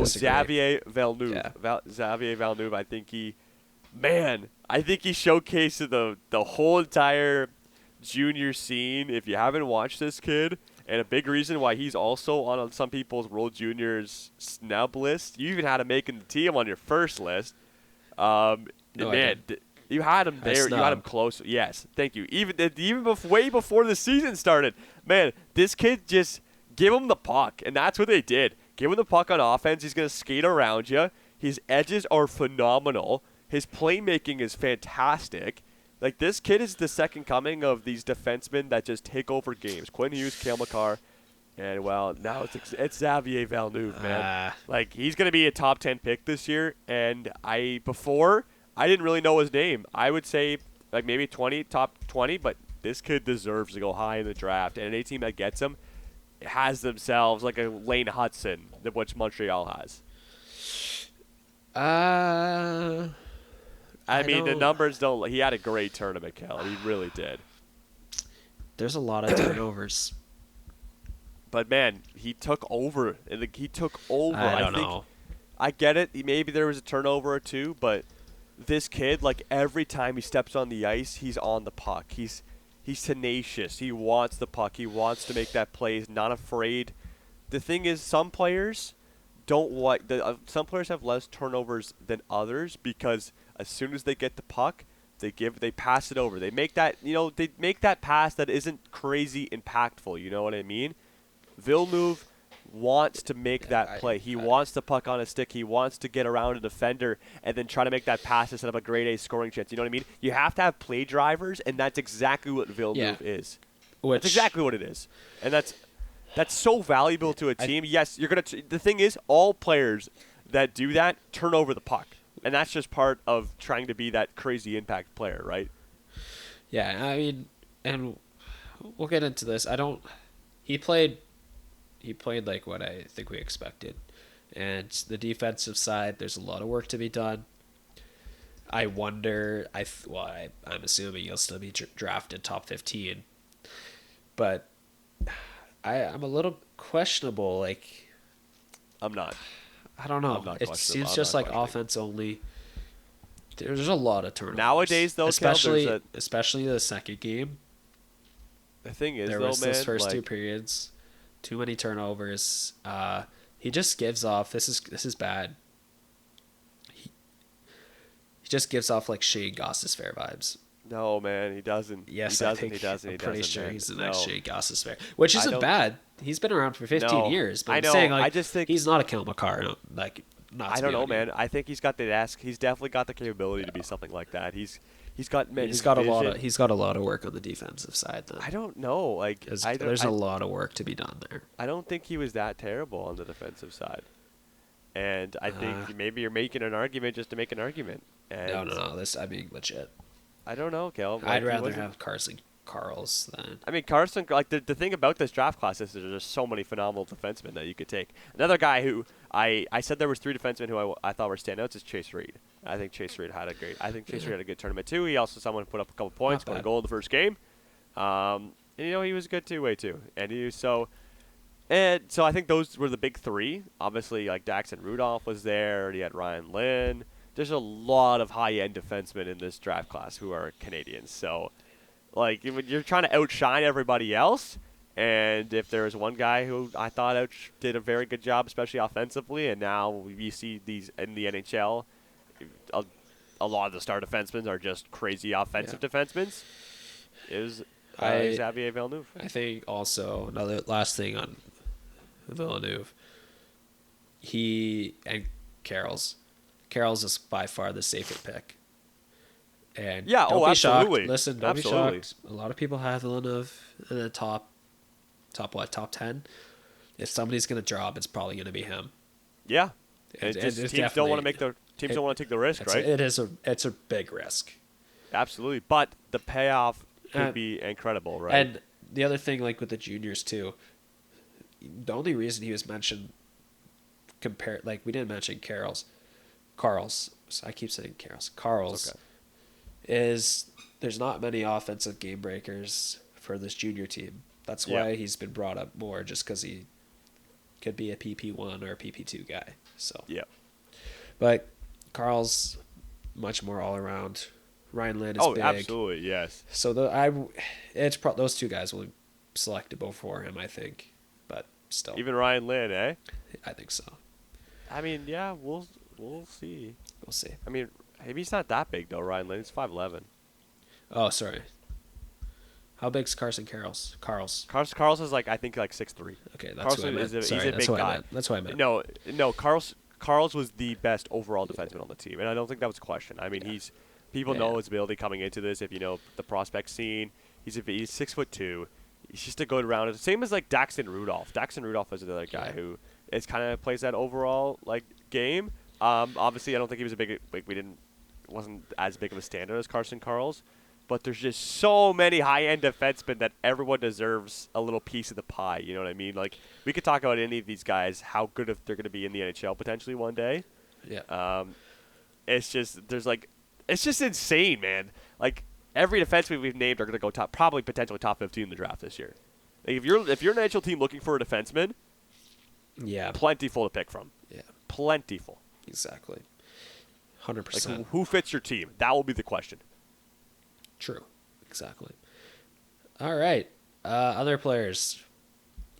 [SPEAKER 3] Xavier Villeneuve.
[SPEAKER 4] Yeah.
[SPEAKER 3] Xavier Villeneuve. I think he showcased the whole entire junior scene. If you haven't watched this kid, and a big reason why he's also on some people's World Juniors snub list. You even had him making the team on your first list. You had him there. You had him close. Yes, thank you. Way before the season started, man, this kid just give him the puck, and that's what they did. Give him the puck on offense. He's going to skate around you. His edges are phenomenal. His playmaking is fantastic. Like, this kid is the second coming of these defensemen that just take over games. Quinn Hughes, Cale Makar, and, well, now it's Xavier Villeneuve, man. Like, he's going to be a top 10 pick this year, and I didn't really know his name. I would say, like, maybe top 20, but this kid deserves to go high in the draft, and any team that gets him has themselves like a Lane Hudson, which Montreal has. I mean, the numbers don't. He had a great tournament, Cal. He really did.
[SPEAKER 4] There's a lot of turnovers.
[SPEAKER 3] But man, he took over. He took over.
[SPEAKER 4] I don't know.
[SPEAKER 3] I get it. Maybe there was a turnover or two, but this kid, like every time he steps on the ice, he's on the puck. He's tenacious. He wants the puck. He wants to make that play. He's not afraid. The thing is, some players some players have less turnovers than others because as soon as they get the puck, they pass it over. They make that pass that isn't crazy impactful. You know what I mean? Villeneuve wants to make that play. He wants the puck on his stick. He wants to get around a defender and then try to make that pass to set up a grade A scoring chance. You know what I mean? You have to have play drivers, and that's exactly what Villeneuve is. That's exactly what it is. And that's so valuable to a team. Yes, you're the thing is, all players that do that turn over the puck. And that's just part of trying to be that crazy impact player, right?
[SPEAKER 4] Yeah, I mean, and we'll get into this. He played like what I think we expected. And the defensive side, there's a lot of work to be done. I wonder, I'm assuming he'll still be drafted top 15. But I'm a little questionable. Like,
[SPEAKER 3] I'm not.
[SPEAKER 4] I don't know. It seems just like offense only. There's a lot of turnovers.
[SPEAKER 3] Nowadays, though,
[SPEAKER 4] especially the second game.
[SPEAKER 3] The thing is,
[SPEAKER 4] there was those first two periods, too many turnovers. He just gives off. This is bad. He just gives off like Shane Gostisbehere vibes.
[SPEAKER 3] No, man, he doesn't.
[SPEAKER 4] Yes,
[SPEAKER 3] he doesn't.
[SPEAKER 4] I'm pretty sure
[SPEAKER 3] man.
[SPEAKER 4] he's the next Shane Gostisbehere, which isn't bad. He's been around for 15 years. But
[SPEAKER 3] I know.
[SPEAKER 4] I'm saying, like,
[SPEAKER 3] I just think
[SPEAKER 4] he's not a Cale Makar. Like, not.
[SPEAKER 3] I don't know, man. I think he's got He's definitely got the capability to be something like that. He's got a lot of work on the defensive side. Then I don't know. Like,
[SPEAKER 4] there's a lot of work to be done there.
[SPEAKER 3] I don't think he was that terrible on the defensive side. And I think maybe you're making an argument just to make an argument. And
[SPEAKER 4] No. I'm being legit.
[SPEAKER 3] I don't know, Kel.
[SPEAKER 4] I'd rather have Carson Carls than.
[SPEAKER 3] I mean, Carson. Like the thing about this draft class is there's just so many phenomenal defensemen that you could take. Another guy who I said there was 3 defensemen who I thought were standouts is Chase Reed. I think Chase Reed had a good tournament too. He also someone put up a couple points, got a goal in the first game. And he was a good two-way too. And so I think those were the big 3. Obviously, like Daxon Rudolph was there. He had Ryan Lynn. There's a lot of high-end defensemen in this draft class who are Canadians. So, like, you're trying to outshine everybody else. And if there was one guy who I thought did a very good job, especially offensively, and now you see these in the NHL, a lot of the star defensemen are just crazy offensive defensemen, is Xavier Villeneuve.
[SPEAKER 4] I think also, another last thing on Villeneuve, he and Carroll's is by far the safer pick. And don't be
[SPEAKER 3] absolutely.
[SPEAKER 4] Shocked. Listen, don't be shocked. A lot of people have Villeneuve in the top 10. If somebody's going to drop, it's probably going to be him.
[SPEAKER 3] Yeah. Teams don't want to take the risk, right?
[SPEAKER 4] It's a big risk.
[SPEAKER 3] Absolutely. But the payoff could be incredible, right?
[SPEAKER 4] And the other thing, like with the juniors too, the only reason he was mentioned we didn't mention Carl's. I keep saying Carl's. Okay. Is there's not many offensive game breakers for this junior team. That's why he's been brought up more, just because he could be a PP1 or a PP2 guy. So but Carl's much more all around. Ryan Lynn is big.
[SPEAKER 3] Oh, absolutely, yes.
[SPEAKER 4] So those 2 guys will be selected before him, I think. But still,
[SPEAKER 3] even Ryan Lynn, eh?
[SPEAKER 4] I think so.
[SPEAKER 3] I mean, yeah, we'll see.
[SPEAKER 4] We'll see.
[SPEAKER 3] I mean, maybe he's not that big though. Ryan Lynn, he's 5'11".
[SPEAKER 4] Oh, sorry.
[SPEAKER 3] How
[SPEAKER 4] big's Carson Carls?
[SPEAKER 3] Carl's is I think 6'3".
[SPEAKER 4] Okay, that's
[SPEAKER 3] Carlson
[SPEAKER 4] what I meant.
[SPEAKER 3] he's
[SPEAKER 4] Sorry,
[SPEAKER 3] a
[SPEAKER 4] that's
[SPEAKER 3] big
[SPEAKER 4] what
[SPEAKER 3] guy.
[SPEAKER 4] I meant. That's what I meant.
[SPEAKER 3] No. Carl's was the best overall defenseman on the team, and I don't think that was a question. I mean, people know his ability coming into this. If you know the prospect scene, he's 6'2". He's just a good rounder. Same as Daxton Rudolph. Daxton Rudolph is another guy who is kind of plays that overall game. Obviously, I don't think he was wasn't as big of a standard as Carson Carls, but there's just so many high-end defensemen that everyone deserves a little piece of the pie. You know what I mean? We could talk about any of these guys, how good if they're going to be in the NHL potentially one day.
[SPEAKER 4] Yeah.
[SPEAKER 3] It's just it's just insane, man. Every defenseman we've named are going to go potentially top 15 in the draft this year. If you're an NHL team looking for a defenseman, plentiful to pick from.
[SPEAKER 4] Yeah,
[SPEAKER 3] plentiful.
[SPEAKER 4] Exactly. 100%.
[SPEAKER 3] Who fits your team? That will be the question.
[SPEAKER 4] True. Exactly. All right. Other players.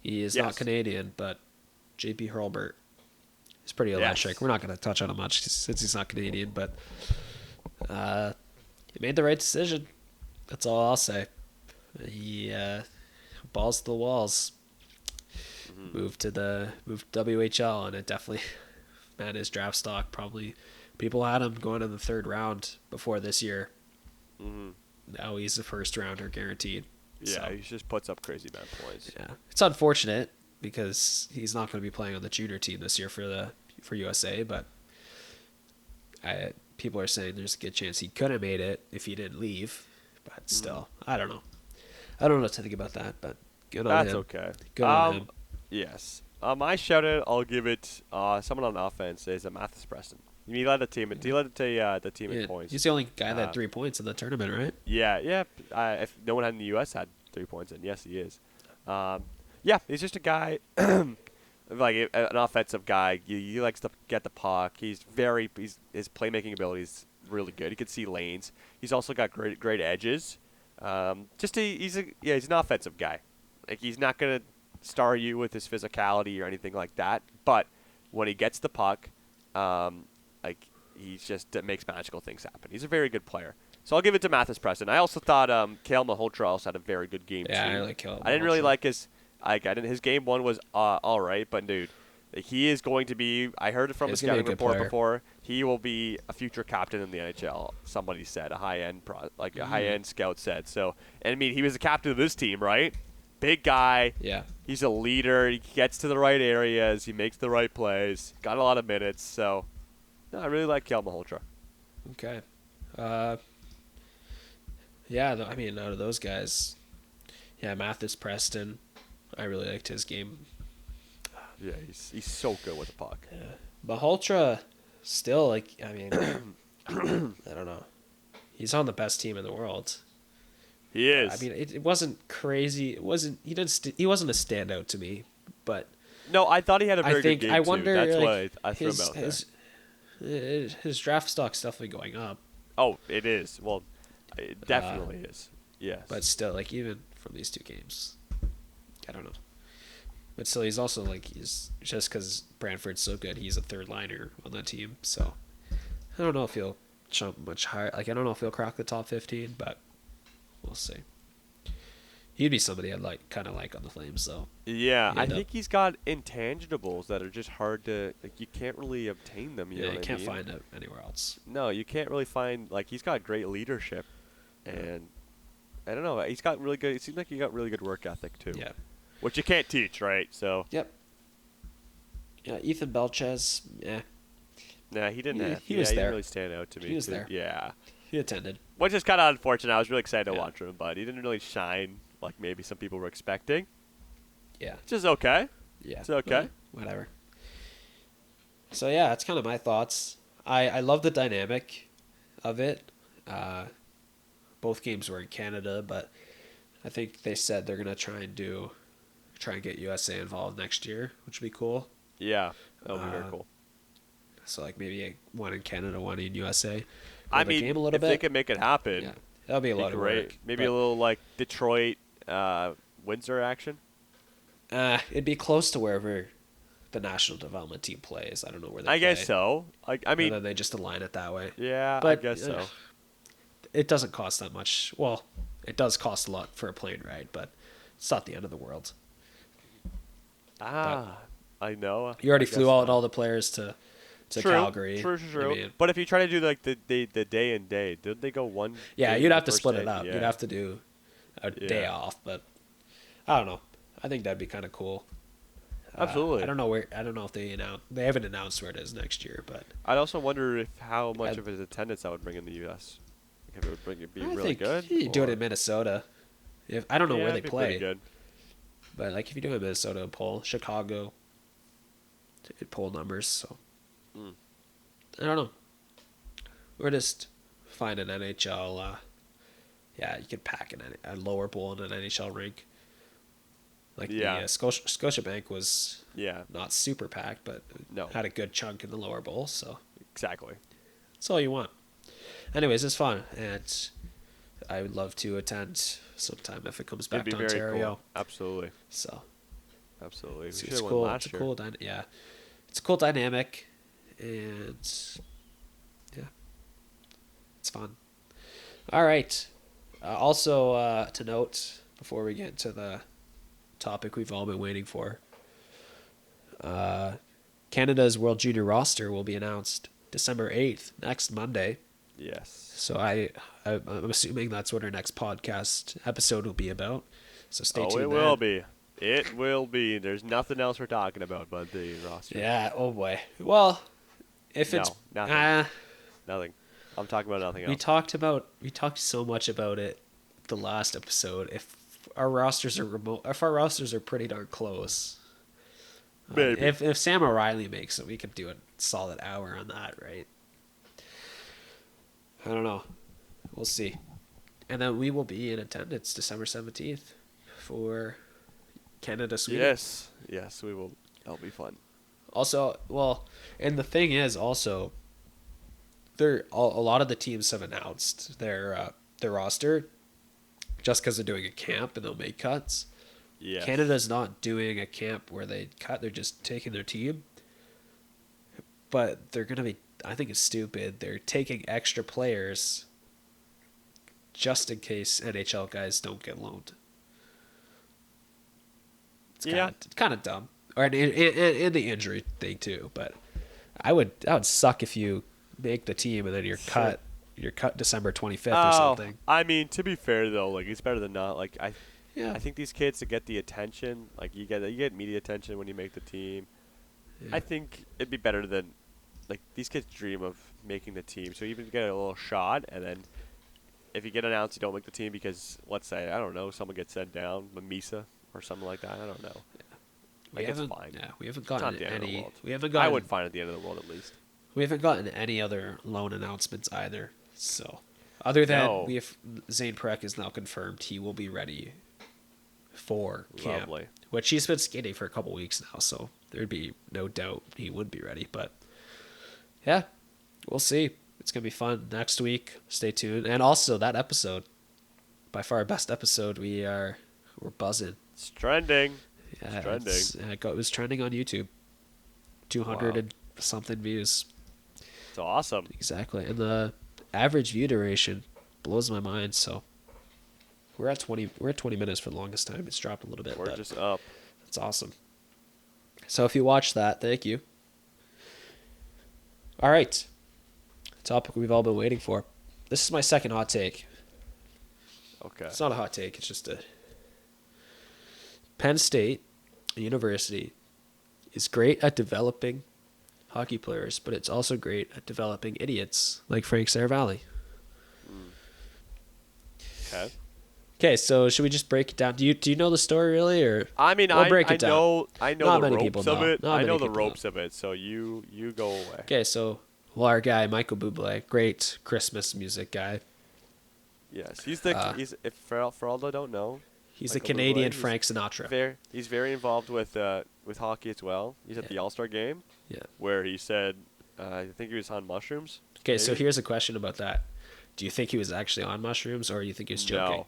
[SPEAKER 4] He is not Canadian, but JP Hurlburt is pretty electric.
[SPEAKER 3] Yes.
[SPEAKER 4] We're not going to touch on him much since he's not Canadian, but he made the right decision. That's all I'll say. He balls to the walls. Moved to WHL, and it definitely, man, his draft stock probably, people had him going in the third round before this year. Now he's a first rounder guaranteed.
[SPEAKER 3] Yeah, he just puts up crazy bad points.
[SPEAKER 4] Yeah, it's unfortunate because he's not going to be playing on the junior team this year for USA, but people are saying there's a good chance he could have made it if he didn't leave. But still, I don't know. I don't know what to think about that, but good on him.
[SPEAKER 3] That's okay.
[SPEAKER 4] Good on him.
[SPEAKER 3] Yes. My shout-out, I'll give it someone on offense is Mathis Preston. He led the team. He led the team in points.
[SPEAKER 4] He's the only guy that had 3 points in the tournament, right?
[SPEAKER 3] Yeah. If no one in the U.S. had 3 points, and yes, he is. He's just a guy, an offensive guy. He likes to get the puck. His playmaking ability is really good. He can see lanes. He's also got great edges. He's an offensive guy. He's not gonna star you with his physicality or anything like that. But when he gets the puck, he's just makes magical things happen. He's a very good player. So I'll give it to Mathis Preston. I also thought Cale Malhotra also had a very good game too.
[SPEAKER 4] I like Cale Malhotra.
[SPEAKER 3] I didn't really like his. His game one was all right, but dude, he is going to be. I heard it from a scouting report before. He will be a future captain in the NHL. Somebody said a high-end high-end scout said. So, and I mean, he was the captain of this team, right? Big guy.
[SPEAKER 4] Yeah. He's
[SPEAKER 3] a leader. He gets to the right areas. He makes the right plays. Got a lot of minutes. So, no, I really like Cale Malhotra.
[SPEAKER 4] Okay. Out of those guys, Mathis Preston, I really liked his game.
[SPEAKER 3] Yeah, he's so good with the puck.
[SPEAKER 4] Yeah. Malhotra, still, I don't know. He's on the best team in the world.
[SPEAKER 3] He is.
[SPEAKER 4] I mean, it wasn't crazy. He wasn't a standout to me, but
[SPEAKER 3] no, I thought he had a very good game
[SPEAKER 4] I wonder,
[SPEAKER 3] too. That's why I threw him out
[SPEAKER 4] there. His draft stock's definitely going up.
[SPEAKER 3] Oh, it is. Well, it definitely is. Yes.
[SPEAKER 4] But still, even from these 2 games, I don't know. But still, he's also he's just because Brantford's so good, he's a third liner on that team. So I don't know if he'll jump much higher. I don't know if he'll crack the top 15, but we'll see. He'd be somebody I'd kind of like on the Flames, though.
[SPEAKER 3] Yeah, I think he's got intangibles that are just hard to you can't really obtain them. You
[SPEAKER 4] can't find it anywhere else.
[SPEAKER 3] No, you can't really find he's got great leadership, and I don't know. He's got really good. It seems like he got really good work ethic too.
[SPEAKER 4] Yeah,
[SPEAKER 3] which you can't teach, right? So.
[SPEAKER 4] Yep. Yeah, Ethan Belchez. Yeah.
[SPEAKER 3] Nah, he didn't.
[SPEAKER 4] He was there.
[SPEAKER 3] He didn't really stand out to me.
[SPEAKER 4] He was there.
[SPEAKER 3] Yeah.
[SPEAKER 4] He attended.
[SPEAKER 3] Which is kind of unfortunate. I was really excited to watch him, but he didn't really shine like maybe some people were expecting.
[SPEAKER 4] Yeah.
[SPEAKER 3] Which is okay.
[SPEAKER 4] Yeah.
[SPEAKER 3] It's okay.
[SPEAKER 4] Whatever. So, yeah, that's kind of my thoughts. I love the dynamic of it. Both games were in Canada, but I think they said they're going to try and get USA involved next year, which would be cool.
[SPEAKER 3] Yeah. That would be very cool.
[SPEAKER 4] So, maybe one in Canada, one in USA.
[SPEAKER 3] I mean, if they could make it happen,
[SPEAKER 4] that'll be a lot of work.
[SPEAKER 3] Maybe a little Detroit, Windsor action.
[SPEAKER 4] It'd be close to wherever the national development team plays. I don't know where they play.
[SPEAKER 3] I guess so. I mean,
[SPEAKER 4] and then they just align it that way.
[SPEAKER 3] Yeah,
[SPEAKER 4] but,
[SPEAKER 3] I guess so.
[SPEAKER 4] It doesn't cost that much. Well, It does cost a lot for a plane ride, but it's not the end of the world.
[SPEAKER 3] I know.
[SPEAKER 4] You already
[SPEAKER 3] I
[SPEAKER 4] flew
[SPEAKER 3] guess
[SPEAKER 4] out
[SPEAKER 3] not.
[SPEAKER 4] all the players to
[SPEAKER 3] True,
[SPEAKER 4] Calgary.
[SPEAKER 3] True.
[SPEAKER 4] I mean,
[SPEAKER 3] But if you try to do like the day and day, did they go one?
[SPEAKER 4] yeah,
[SPEAKER 3] day
[SPEAKER 4] you'd
[SPEAKER 3] the
[SPEAKER 4] have to
[SPEAKER 3] first
[SPEAKER 4] split
[SPEAKER 3] day?
[SPEAKER 4] it up.
[SPEAKER 3] Yeah.
[SPEAKER 4] You'd have to do a day off, but I don't know. I think that'd be kind of cool.
[SPEAKER 3] Absolutely.
[SPEAKER 4] I don't know if they haven't announced where it is next year, but
[SPEAKER 3] I'd also wonder if how much of his attendance that would bring in the U.S. If it would be
[SPEAKER 4] I
[SPEAKER 3] really
[SPEAKER 4] think
[SPEAKER 3] good.
[SPEAKER 4] you do it
[SPEAKER 3] or-
[SPEAKER 4] in Minnesota. I don't know where they
[SPEAKER 3] it'd be pretty
[SPEAKER 4] play,
[SPEAKER 3] Good.
[SPEAKER 4] but like if you do it in Minnesota, it'd pull Chicago. It'd pull numbers. So I don't know. We're just find an NHL. You could pack a lower bowl in an NHL rink. Like the Scotiabank was not super packed, but
[SPEAKER 3] No.
[SPEAKER 4] had a good chunk in the lower bowl. So
[SPEAKER 3] Exactly.
[SPEAKER 4] that's all you want. Anyways, it's fun, and I would love to attend sometime if it comes back
[SPEAKER 3] It'd be
[SPEAKER 4] to
[SPEAKER 3] very
[SPEAKER 4] Ontario.
[SPEAKER 3] cool. Absolutely.
[SPEAKER 4] So
[SPEAKER 3] Absolutely.
[SPEAKER 4] it's
[SPEAKER 3] We should've won
[SPEAKER 4] cool.
[SPEAKER 3] last
[SPEAKER 4] It's a
[SPEAKER 3] year.
[SPEAKER 4] cool, it's a cool dynamic, and it's fun. All right. Also, to note before we get into the topic we've all been waiting for, Canada's World Junior roster will be announced December 8th, next Monday.
[SPEAKER 3] Yes.
[SPEAKER 4] So I'm assuming that's what our next podcast episode will be about. So stay tuned.
[SPEAKER 3] It will be. It will be. There's nothing else we're talking about but the roster.
[SPEAKER 4] Yeah. Oh boy. Well, if it's
[SPEAKER 3] nothing. Nothing. I'm talking about nothing else.
[SPEAKER 4] we talked so much about it the last episode. If our rosters are pretty darn close.
[SPEAKER 3] Maybe.
[SPEAKER 4] If Sam O'Reilly makes it, we could do a solid hour on that, right? I don't know. We'll see. And then we will be in attendance December 17th for Canada Sweden.
[SPEAKER 3] Yes, we will. That'll be fun.
[SPEAKER 4] Also, and the thing is also, a lot of the teams have announced their roster just because they're doing a camp and they'll make cuts.
[SPEAKER 3] Yes.
[SPEAKER 4] Canada's not doing a camp where they cut; they're just taking their team. But they're gonna be. I think it's stupid. They're taking extra players just in case NHL guys don't get loaned. It's kind of dumb. Or and the injury thing too. But that would suck if you make the team and then you're cut December 25th or something.
[SPEAKER 3] I mean, to be fair though, like it's better than not. Like I think these kids to get the attention, like you get media attention when you make the team. Yeah. I think it'd be better than, like these kids dream of making the team, so even get a little shot, and then if you get announced, you don't make the team because let's say I don't know, someone gets sent down, Misa or something like that. I don't know. Yeah. It's fine.
[SPEAKER 4] Yeah, we haven't gotten any.
[SPEAKER 3] I would find at the end of the world at least.
[SPEAKER 4] We haven't gotten any other loan announcements either. So, other than Zane Prek is now confirmed he will be ready for camp.
[SPEAKER 3] Lovely.
[SPEAKER 4] Which he's been skating for a couple weeks now, so there'd be no doubt he would be ready. But yeah, we'll see. It's gonna be fun next week. Stay tuned. And also that episode, by far our best episode. We're buzzing.
[SPEAKER 3] It's trending.
[SPEAKER 4] Yeah,
[SPEAKER 3] it's trending.
[SPEAKER 4] It was trending on YouTube. 200 and something views.
[SPEAKER 3] It's awesome.
[SPEAKER 4] Exactly. And the average view duration blows my mind. So we're at 20 minutes for the longest time. It's dropped a little bit.
[SPEAKER 3] We're just up.
[SPEAKER 4] It's awesome. So if you watch that, thank you. All right. Topic we've all been waiting for. This is my second hot take.
[SPEAKER 3] Okay.
[SPEAKER 4] It's not a hot take. It's just a Penn State University is great at developing hockey players, but it's also great at developing idiots like Frank Seravalli.
[SPEAKER 3] Okay.
[SPEAKER 4] Okay, so should we just break it down? Do you know the story really, or
[SPEAKER 3] I mean,
[SPEAKER 4] we'll break it down.
[SPEAKER 3] I know
[SPEAKER 4] Not
[SPEAKER 3] the
[SPEAKER 4] many people
[SPEAKER 3] ropes of
[SPEAKER 4] know.
[SPEAKER 3] it.
[SPEAKER 4] Not
[SPEAKER 3] I
[SPEAKER 4] many
[SPEAKER 3] know the
[SPEAKER 4] people
[SPEAKER 3] ropes of it. So you go away.
[SPEAKER 4] Okay, so our guy Michael Bublé, great Christmas music guy.
[SPEAKER 3] Yes, he's for all that don't know,
[SPEAKER 4] He's
[SPEAKER 3] Michael
[SPEAKER 4] a Canadian
[SPEAKER 3] Bublé,
[SPEAKER 4] Frank Sinatra.
[SPEAKER 3] He's very involved with hockey as well. He's at the All-Star game.
[SPEAKER 4] Yeah.
[SPEAKER 3] Where he said, I think he was on mushrooms.
[SPEAKER 4] Okay, so here's a question about that. Do you think he was actually on mushrooms, or do you think he was joking?
[SPEAKER 3] No.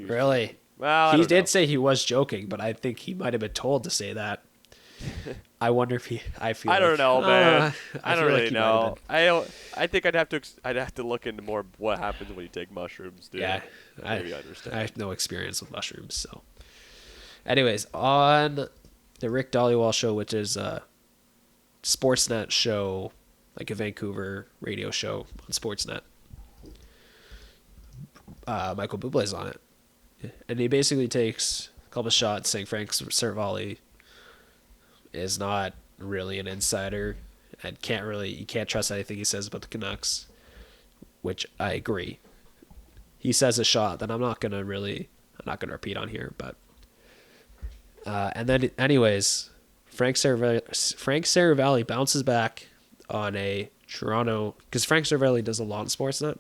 [SPEAKER 4] Really?
[SPEAKER 3] Well,
[SPEAKER 4] He did say he was joking, but I think he might have been told to say that. I wonder if I feel.
[SPEAKER 3] I don't
[SPEAKER 4] like,
[SPEAKER 3] know, man. I don't
[SPEAKER 4] feel like
[SPEAKER 3] really
[SPEAKER 4] he might have
[SPEAKER 3] know. I think I'd have to look into more what happens when you take mushrooms, dude.
[SPEAKER 4] Yeah,
[SPEAKER 3] Maybe I understand.
[SPEAKER 4] I have no experience with mushrooms, so. Anyways, on the Rick Dollywall show, which is a Sportsnet show, like a Vancouver radio show on Sportsnet, Michael Bublé's on it, and he basically takes a couple shots saying Frank Seravalli is not really an insider and you can't trust anything he says about the Canucks, which I agree. He says a shot that I'm not gonna repeat on here, but and then anyways, Frank Seravalli bounces back on a Toronto, because Frank Seravalli does a lot in Sportsnet.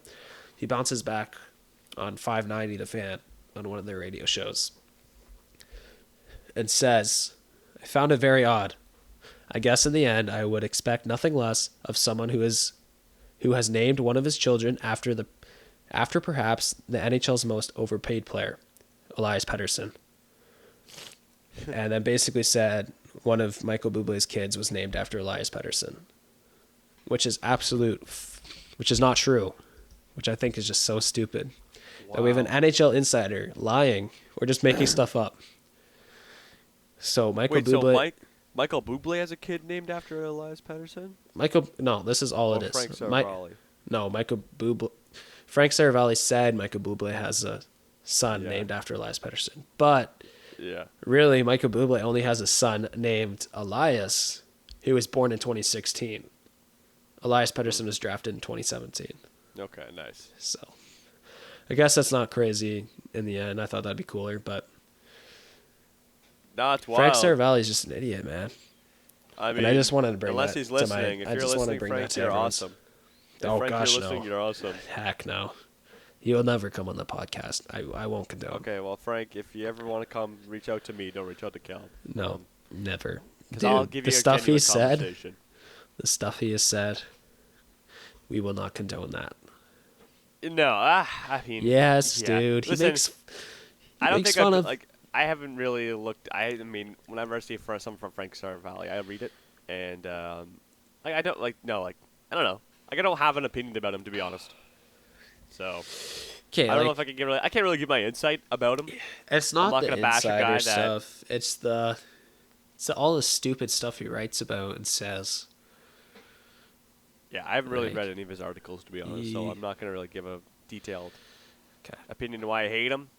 [SPEAKER 4] He bounces back on 590 The Fan on one of their radio shows and says, I found it very odd. I guess in the end, I would expect nothing less of someone who has named one of his children after perhaps the NHL's most overpaid player, Elias Pettersson. And then basically said one of Michael Bublé's kids was named after Elias Pettersson, which is not true, which I think is just so stupid. Wow. That we have an NHL insider lying or just making stuff up. So Michael Bublé.
[SPEAKER 3] Michael Bublé has a kid named after Elias Pettersson?
[SPEAKER 4] This is all it is.
[SPEAKER 3] Frank Seravalli.
[SPEAKER 4] Michael Bublé. Frank Seravalli said Michael Bublé has a son named after Elias Pettersson. But really, Michael Bublé only has a son named Elias, who was born in 2016. Elias Pettersson was drafted in 2017.
[SPEAKER 3] Okay, nice.
[SPEAKER 4] So I guess that's not crazy in the end. I thought that'd be cooler, but
[SPEAKER 3] no, it's wild.
[SPEAKER 4] Frank Seravalli is just an idiot, man.
[SPEAKER 3] I mean,
[SPEAKER 4] and I just wanted to bring
[SPEAKER 3] unless
[SPEAKER 4] that
[SPEAKER 3] he's listening.
[SPEAKER 4] to
[SPEAKER 3] If
[SPEAKER 4] I
[SPEAKER 3] you're
[SPEAKER 4] just
[SPEAKER 3] listening,
[SPEAKER 4] bring
[SPEAKER 3] Frank,
[SPEAKER 4] that to
[SPEAKER 3] you're
[SPEAKER 4] everyone.
[SPEAKER 3] awesome. If
[SPEAKER 4] Oh
[SPEAKER 3] Frank,
[SPEAKER 4] gosh,
[SPEAKER 3] you're listening,
[SPEAKER 4] no.
[SPEAKER 3] You're awesome.
[SPEAKER 4] Heck no. You'll never come on the podcast. I won't condone.
[SPEAKER 3] Okay, well, Frank, if you ever want to come, reach out to me. Don't reach out to Cal.
[SPEAKER 4] No, never.
[SPEAKER 3] Because I'll give you
[SPEAKER 4] the
[SPEAKER 3] a
[SPEAKER 4] stuff he
[SPEAKER 3] genuine
[SPEAKER 4] said.
[SPEAKER 3] conversation.
[SPEAKER 4] The stuff he has said. We will not condone that.
[SPEAKER 3] No, I mean.
[SPEAKER 4] Yes, dude.
[SPEAKER 3] Listen,
[SPEAKER 4] He makes.
[SPEAKER 3] I don't
[SPEAKER 4] makes
[SPEAKER 3] think
[SPEAKER 4] fun
[SPEAKER 3] I've,
[SPEAKER 4] of.
[SPEAKER 3] like. I haven't really looked. I mean, whenever I see something from Frank Seravalli, I read it, and I don't like. No, like I don't know. Like I don't have an opinion about him, to be honest. So.
[SPEAKER 4] Okay,
[SPEAKER 3] I don't know if I can I can't really give my insight about him.
[SPEAKER 4] It's not the
[SPEAKER 3] gonna bash a
[SPEAKER 4] insider
[SPEAKER 3] guy
[SPEAKER 4] stuff. It's all the stupid stuff he writes about and says.
[SPEAKER 3] Yeah, I haven't really read any of his articles, to be honest, so I'm not going to really give a detailed opinion on why I hate him.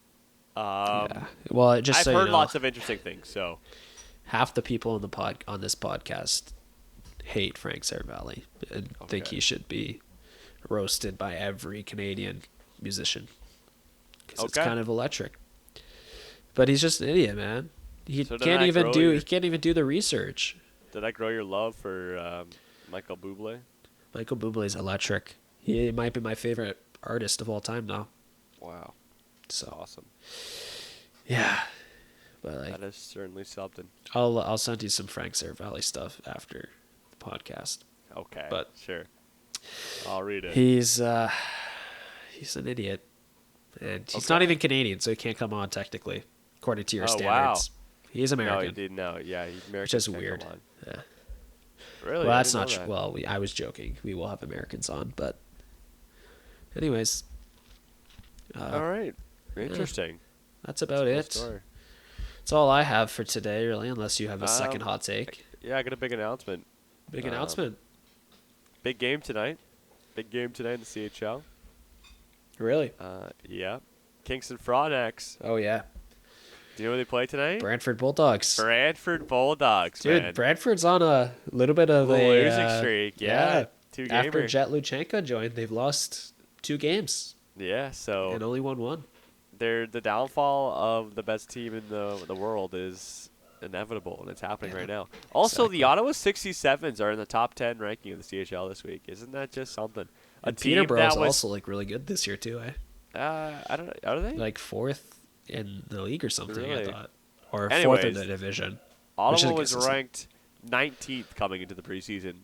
[SPEAKER 4] Well,
[SPEAKER 3] I've heard lots of interesting things, so.
[SPEAKER 4] Half the people on this podcast hate Frank Seravalli and think he should be roasted by every Canadian musician because it's kind of electric. But he's just an idiot, man. He can't even do the research.
[SPEAKER 3] Did I grow your love for Michael Bublé?
[SPEAKER 4] Michael Bublé is electric. He might be my favorite artist of all time now.
[SPEAKER 3] Wow,
[SPEAKER 4] so
[SPEAKER 3] awesome.
[SPEAKER 4] Yeah, but
[SPEAKER 3] that is certainly something.
[SPEAKER 4] I'll send you some Frank Seravalli stuff after the podcast.
[SPEAKER 3] Okay,
[SPEAKER 4] but
[SPEAKER 3] sure, I'll read it.
[SPEAKER 4] He's an idiot, and he's not even Canadian, so he can't come on technically, according to your standards. Wow. He's American.
[SPEAKER 3] No, he didn't know. Yeah, he's American.
[SPEAKER 4] Which is weird. Yeah.
[SPEAKER 3] Really?
[SPEAKER 4] Well, that's not true. Well, I was joking. We will have Americans on, but anyways.
[SPEAKER 3] All right. Interesting.
[SPEAKER 4] That's about it. That's all I have for today, really, unless you have a second hot take.
[SPEAKER 3] Yeah, I got a big announcement.
[SPEAKER 4] Big announcement.
[SPEAKER 3] Big game tonight. Big game tonight in the CHL.
[SPEAKER 4] Really?
[SPEAKER 3] Yeah. Kingston Frontenacs.
[SPEAKER 4] Oh, yeah.
[SPEAKER 3] Do you know who they play tonight?
[SPEAKER 4] Brantford Bulldogs.
[SPEAKER 3] Brantford Bulldogs,
[SPEAKER 4] dude,
[SPEAKER 3] man.
[SPEAKER 4] Brantford's on a little bit of a
[SPEAKER 3] losing streak. Yeah. 2 gamer.
[SPEAKER 4] After Jet Luchenko joined, they've lost 2 games.
[SPEAKER 3] Yeah, so.
[SPEAKER 4] And only won 1.
[SPEAKER 3] The downfall of the best team in the world is inevitable, and it's happening right now. Also, the Ottawa 67s are in the top 10 ranking of the CHL this week. Isn't that just something?
[SPEAKER 4] And Peterborough's also like really good this year too,
[SPEAKER 3] I don't know. Are they?
[SPEAKER 4] Like 4th in the league or something,
[SPEAKER 3] really?
[SPEAKER 4] I thought. Or
[SPEAKER 3] Anyways,
[SPEAKER 4] 4th in the division.
[SPEAKER 3] Ottawa was ranked 19th coming into the preseason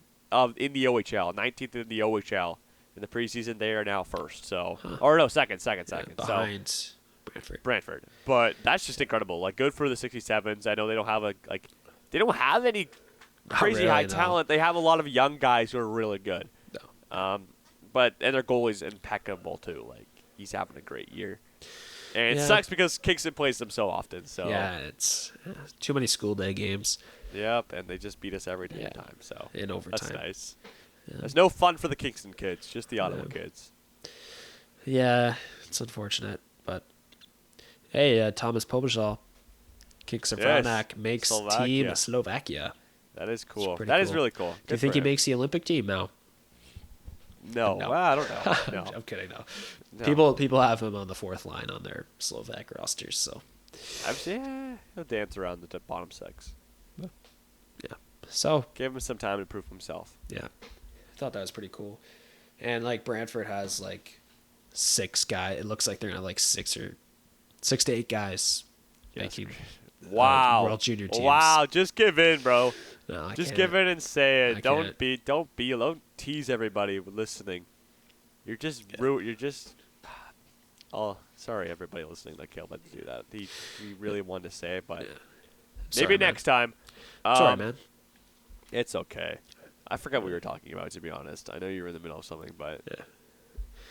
[SPEAKER 3] in the OHL. 19th in the OHL. In the preseason, they are now first. So, or no, second.
[SPEAKER 4] Behind
[SPEAKER 3] Brantford. But that's just incredible. Like, good for the 67s. I know they don't have they don't have any crazy
[SPEAKER 4] really,
[SPEAKER 3] high
[SPEAKER 4] no.
[SPEAKER 3] talent. They have a lot of young guys who are really good.
[SPEAKER 4] No.
[SPEAKER 3] And their goalie's impeccable too. Like he's having a great year. And it
[SPEAKER 4] Yeah.
[SPEAKER 3] sucks because Kingston plays them so often. So
[SPEAKER 4] Yeah, it's too many school day games
[SPEAKER 3] Yep, and they just beat us every
[SPEAKER 4] Yeah.
[SPEAKER 3] time. So
[SPEAKER 4] in overtime.
[SPEAKER 3] that's nice.
[SPEAKER 4] Yeah.
[SPEAKER 3] There's no fun for the Kingston kids, just the Ottawa kids.
[SPEAKER 4] Yeah, it's unfortunate, but hey, Thomas Pobajal, Kingston
[SPEAKER 3] Yes,
[SPEAKER 4] Fronak makes
[SPEAKER 3] Slovakia.
[SPEAKER 4] team Slovakia.
[SPEAKER 3] That is cool.
[SPEAKER 4] pretty
[SPEAKER 3] That is
[SPEAKER 4] cool.
[SPEAKER 3] really cool.
[SPEAKER 4] Do you
[SPEAKER 3] Good
[SPEAKER 4] think
[SPEAKER 3] for
[SPEAKER 4] he
[SPEAKER 3] him.
[SPEAKER 4] makes the Olympic team now?
[SPEAKER 3] No.
[SPEAKER 4] No.
[SPEAKER 3] Well, I don't know. No.
[SPEAKER 4] I'm kidding. No.
[SPEAKER 3] No.
[SPEAKER 4] People have him on the fourth line on their Slovak rosters. So
[SPEAKER 3] I've seen he'll dance around the bottom six.
[SPEAKER 4] yeah. So
[SPEAKER 3] Give him some time to prove himself.
[SPEAKER 4] yeah, I thought that was pretty cool. And like Brantford has like 6 guys. It looks like they're gonna have like 6 to 8 guys
[SPEAKER 3] Yes.
[SPEAKER 4] making
[SPEAKER 3] Wow.
[SPEAKER 4] World Junior teams.
[SPEAKER 3] Wow. Just give in, bro.
[SPEAKER 4] No, I
[SPEAKER 3] Just
[SPEAKER 4] can't.
[SPEAKER 3] give in and say it.
[SPEAKER 4] I
[SPEAKER 3] Don't
[SPEAKER 4] can't.
[SPEAKER 3] don't tease everybody listening. You're just you're just. Oh, sorry, everybody listening that Kale had to do that. He really wanted to say it, but
[SPEAKER 4] Sorry,
[SPEAKER 3] maybe
[SPEAKER 4] man.
[SPEAKER 3] next time.
[SPEAKER 4] Sorry, man.
[SPEAKER 3] It's okay. I forgot what we were talking about, to be honest. I know you were in the middle of something, but
[SPEAKER 4] Yeah.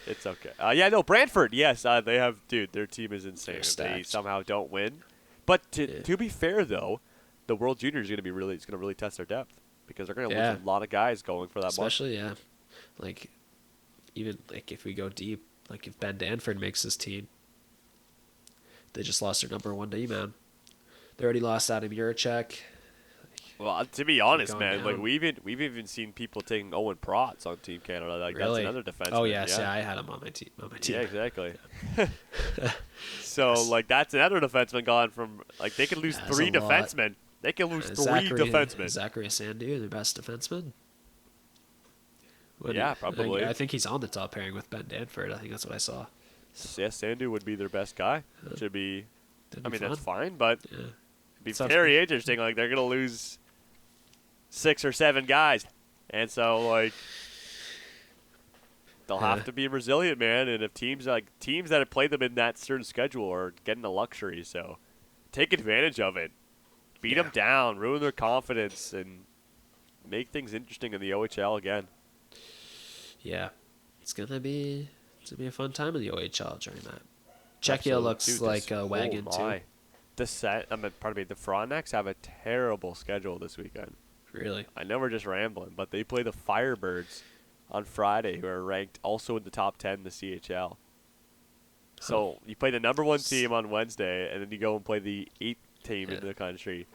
[SPEAKER 3] it's okay. Yeah, no, Brantford, yes. They have, dude, their team is insane.
[SPEAKER 4] They're
[SPEAKER 3] If they
[SPEAKER 4] stacked.
[SPEAKER 3] somehow don't win. But
[SPEAKER 4] Yeah.
[SPEAKER 3] to be fair, though, the World Junior is going to really test their depth because they're going to
[SPEAKER 4] Yeah.
[SPEAKER 3] lose a lot of guys going for that month.
[SPEAKER 4] Especially, yeah. Like, even like if we go deep, like if Ben Danford makes this team, they just lost their number 1 D man. They already lost Adam Juracek.
[SPEAKER 3] Well, to be honest,
[SPEAKER 4] going
[SPEAKER 3] man, like
[SPEAKER 4] down.
[SPEAKER 3] we've even seen people taking Owen Protz on Team Canada. Like
[SPEAKER 4] Really?
[SPEAKER 3] that's another defenseman.
[SPEAKER 4] Oh yes, yeah. I had him on my team.
[SPEAKER 3] Yeah, exactly. So, like, that's another defenseman gone from, like, they could lose
[SPEAKER 4] That's
[SPEAKER 3] 3
[SPEAKER 4] a lot.
[SPEAKER 3] defensemen. They could lose 3 defensemen.
[SPEAKER 4] Zachary Sandu, their best defenseman.
[SPEAKER 3] Yeah, probably.
[SPEAKER 4] I think he's on the top pairing with Ben Danford. I think that's what I saw.
[SPEAKER 3] Yes, Sandu would be their best guy. Should be,
[SPEAKER 4] That'd
[SPEAKER 3] I
[SPEAKER 4] be
[SPEAKER 3] mean, that's
[SPEAKER 4] fun.
[SPEAKER 3] fine, but
[SPEAKER 4] Yeah.
[SPEAKER 3] it'd be
[SPEAKER 4] Sounds
[SPEAKER 3] very
[SPEAKER 4] good.
[SPEAKER 3] interesting. Like, they're going to lose 6 or 7 guys. And so, like, they'll
[SPEAKER 4] Yeah.
[SPEAKER 3] have to be resilient, man. And if teams that have played them in that certain schedule are getting a luxury, so take advantage of it. Beat them down, ruin their confidence, and make things interesting in the OHL again.
[SPEAKER 4] Yeah, it's gonna be a fun time in the OHL during that. Czechia
[SPEAKER 3] Absolutely.
[SPEAKER 4] looks
[SPEAKER 3] Dude,
[SPEAKER 4] like
[SPEAKER 3] this-
[SPEAKER 4] a wagon
[SPEAKER 3] oh my.
[SPEAKER 4] too.
[SPEAKER 3] The Frontenacs have a terrible schedule this weekend.
[SPEAKER 4] Really?
[SPEAKER 3] I know we're just rambling, but they play the Firebirds on Friday, who are ranked also in the top 10 in the CHL. So you play the number 1 team on Wednesday, and then you go and play the 8th team in the country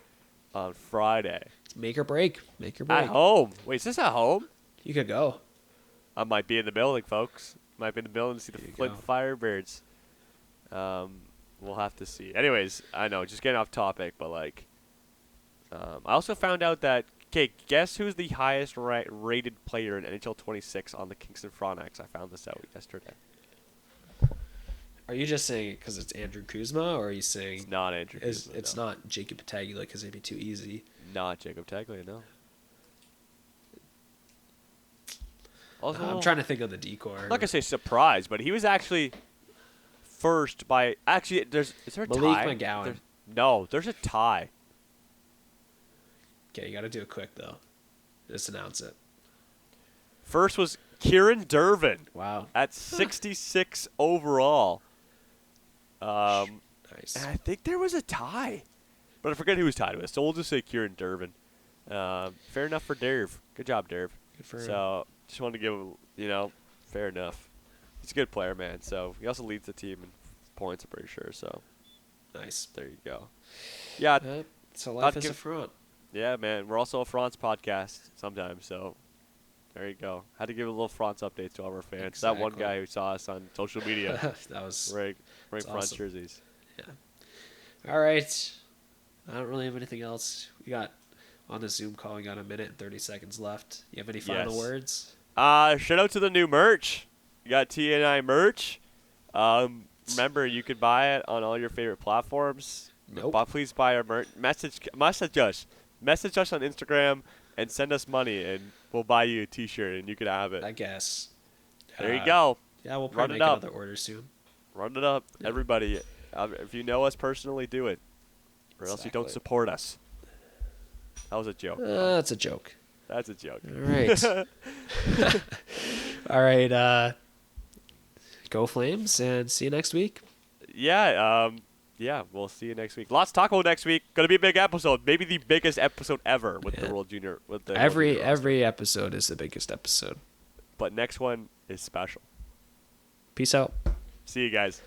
[SPEAKER 3] on Friday.
[SPEAKER 4] It's make or break. Make or break.
[SPEAKER 3] At home. Wait, is this at home?
[SPEAKER 4] You could go.
[SPEAKER 3] I might be in the building, folks. Might be in the building to see the
[SPEAKER 4] There you
[SPEAKER 3] Flint
[SPEAKER 4] go.
[SPEAKER 3] Firebirds. We'll have to see. Anyways, I know, just getting off topic, but like, I also found out that, okay, guess who's the highest rated player in NHL 26 on the Kingston Frontenacs? I found this out yesterday.
[SPEAKER 4] Are you just saying it because it's Andrew Kuzma, or are you saying
[SPEAKER 3] It's not Andrew.
[SPEAKER 4] it's
[SPEAKER 3] Kuzma, no.
[SPEAKER 4] not Jacob Patagula because it'd be too easy?
[SPEAKER 3] Not Jacob Taglia, no. Also,
[SPEAKER 4] I'm trying to think of the decor.
[SPEAKER 3] I'm not gonna say surprised, but he was actually first by. Actually, is there a
[SPEAKER 4] Malik
[SPEAKER 3] tie?
[SPEAKER 4] McGowan.
[SPEAKER 3] There's a tie.
[SPEAKER 4] Okay, you got to do it quick though. Just announce it.
[SPEAKER 3] First was Kieran Dervin
[SPEAKER 4] Wow.
[SPEAKER 3] at 66 overall.
[SPEAKER 4] Nice.
[SPEAKER 3] And I think there was a tie, but I forget who was tied with. So we'll just say Kieran Dervin. Fair enough for Derv. Good job, Derv.
[SPEAKER 4] Good for him.
[SPEAKER 3] So just wanted to give, fair enough. He's a good player, man. So he also leads the team in points, I'm pretty sure. So
[SPEAKER 4] Nice.
[SPEAKER 3] there you go. Yeah,
[SPEAKER 4] So life
[SPEAKER 3] I'd
[SPEAKER 4] is a
[SPEAKER 3] give-
[SPEAKER 4] front.
[SPEAKER 3] yeah, man. We're also a France podcast sometimes, so there you go. Had to give a little France update to all our fans. That one
[SPEAKER 4] Exactly.
[SPEAKER 3] guy who saw us on social media
[SPEAKER 4] That was
[SPEAKER 3] wearing
[SPEAKER 4] that's
[SPEAKER 3] France
[SPEAKER 4] awesome.
[SPEAKER 3] jerseys.
[SPEAKER 4] all right. I don't really have anything else. We got on the Zoom call. We got 1 minute and 30 seconds left. You have any final
[SPEAKER 3] Yes.
[SPEAKER 4] words?
[SPEAKER 3] Shout out to the new merch. You got TNI merch. Remember, you could buy it on all your favorite platforms.
[SPEAKER 4] Nope.
[SPEAKER 3] But please buy our merch. Message us. Message us on Instagram and send us money, and we'll buy you a T-shirt, and you can have it.
[SPEAKER 4] I guess.
[SPEAKER 3] There you go.
[SPEAKER 4] Yeah, we'll
[SPEAKER 3] Run
[SPEAKER 4] probably
[SPEAKER 3] it
[SPEAKER 4] make
[SPEAKER 3] up.
[SPEAKER 4] another order soon.
[SPEAKER 3] Run it up,
[SPEAKER 4] Yeah.
[SPEAKER 3] everybody. If you know us personally, do it, or else you don't
[SPEAKER 4] Exactly.
[SPEAKER 3] support us. That was a joke.
[SPEAKER 4] That's a joke.
[SPEAKER 3] That's a joke.
[SPEAKER 4] All right. All right. Go Flames, and see you next week.
[SPEAKER 3] Yeah. Yeah. We'll see you next week. Lots to talk about next week. Gonna be a big episode. Maybe the biggest episode ever with the World Junior. With the
[SPEAKER 4] Every episode is the biggest episode.
[SPEAKER 3] But next one is special.
[SPEAKER 4] Peace out.
[SPEAKER 3] See you guys.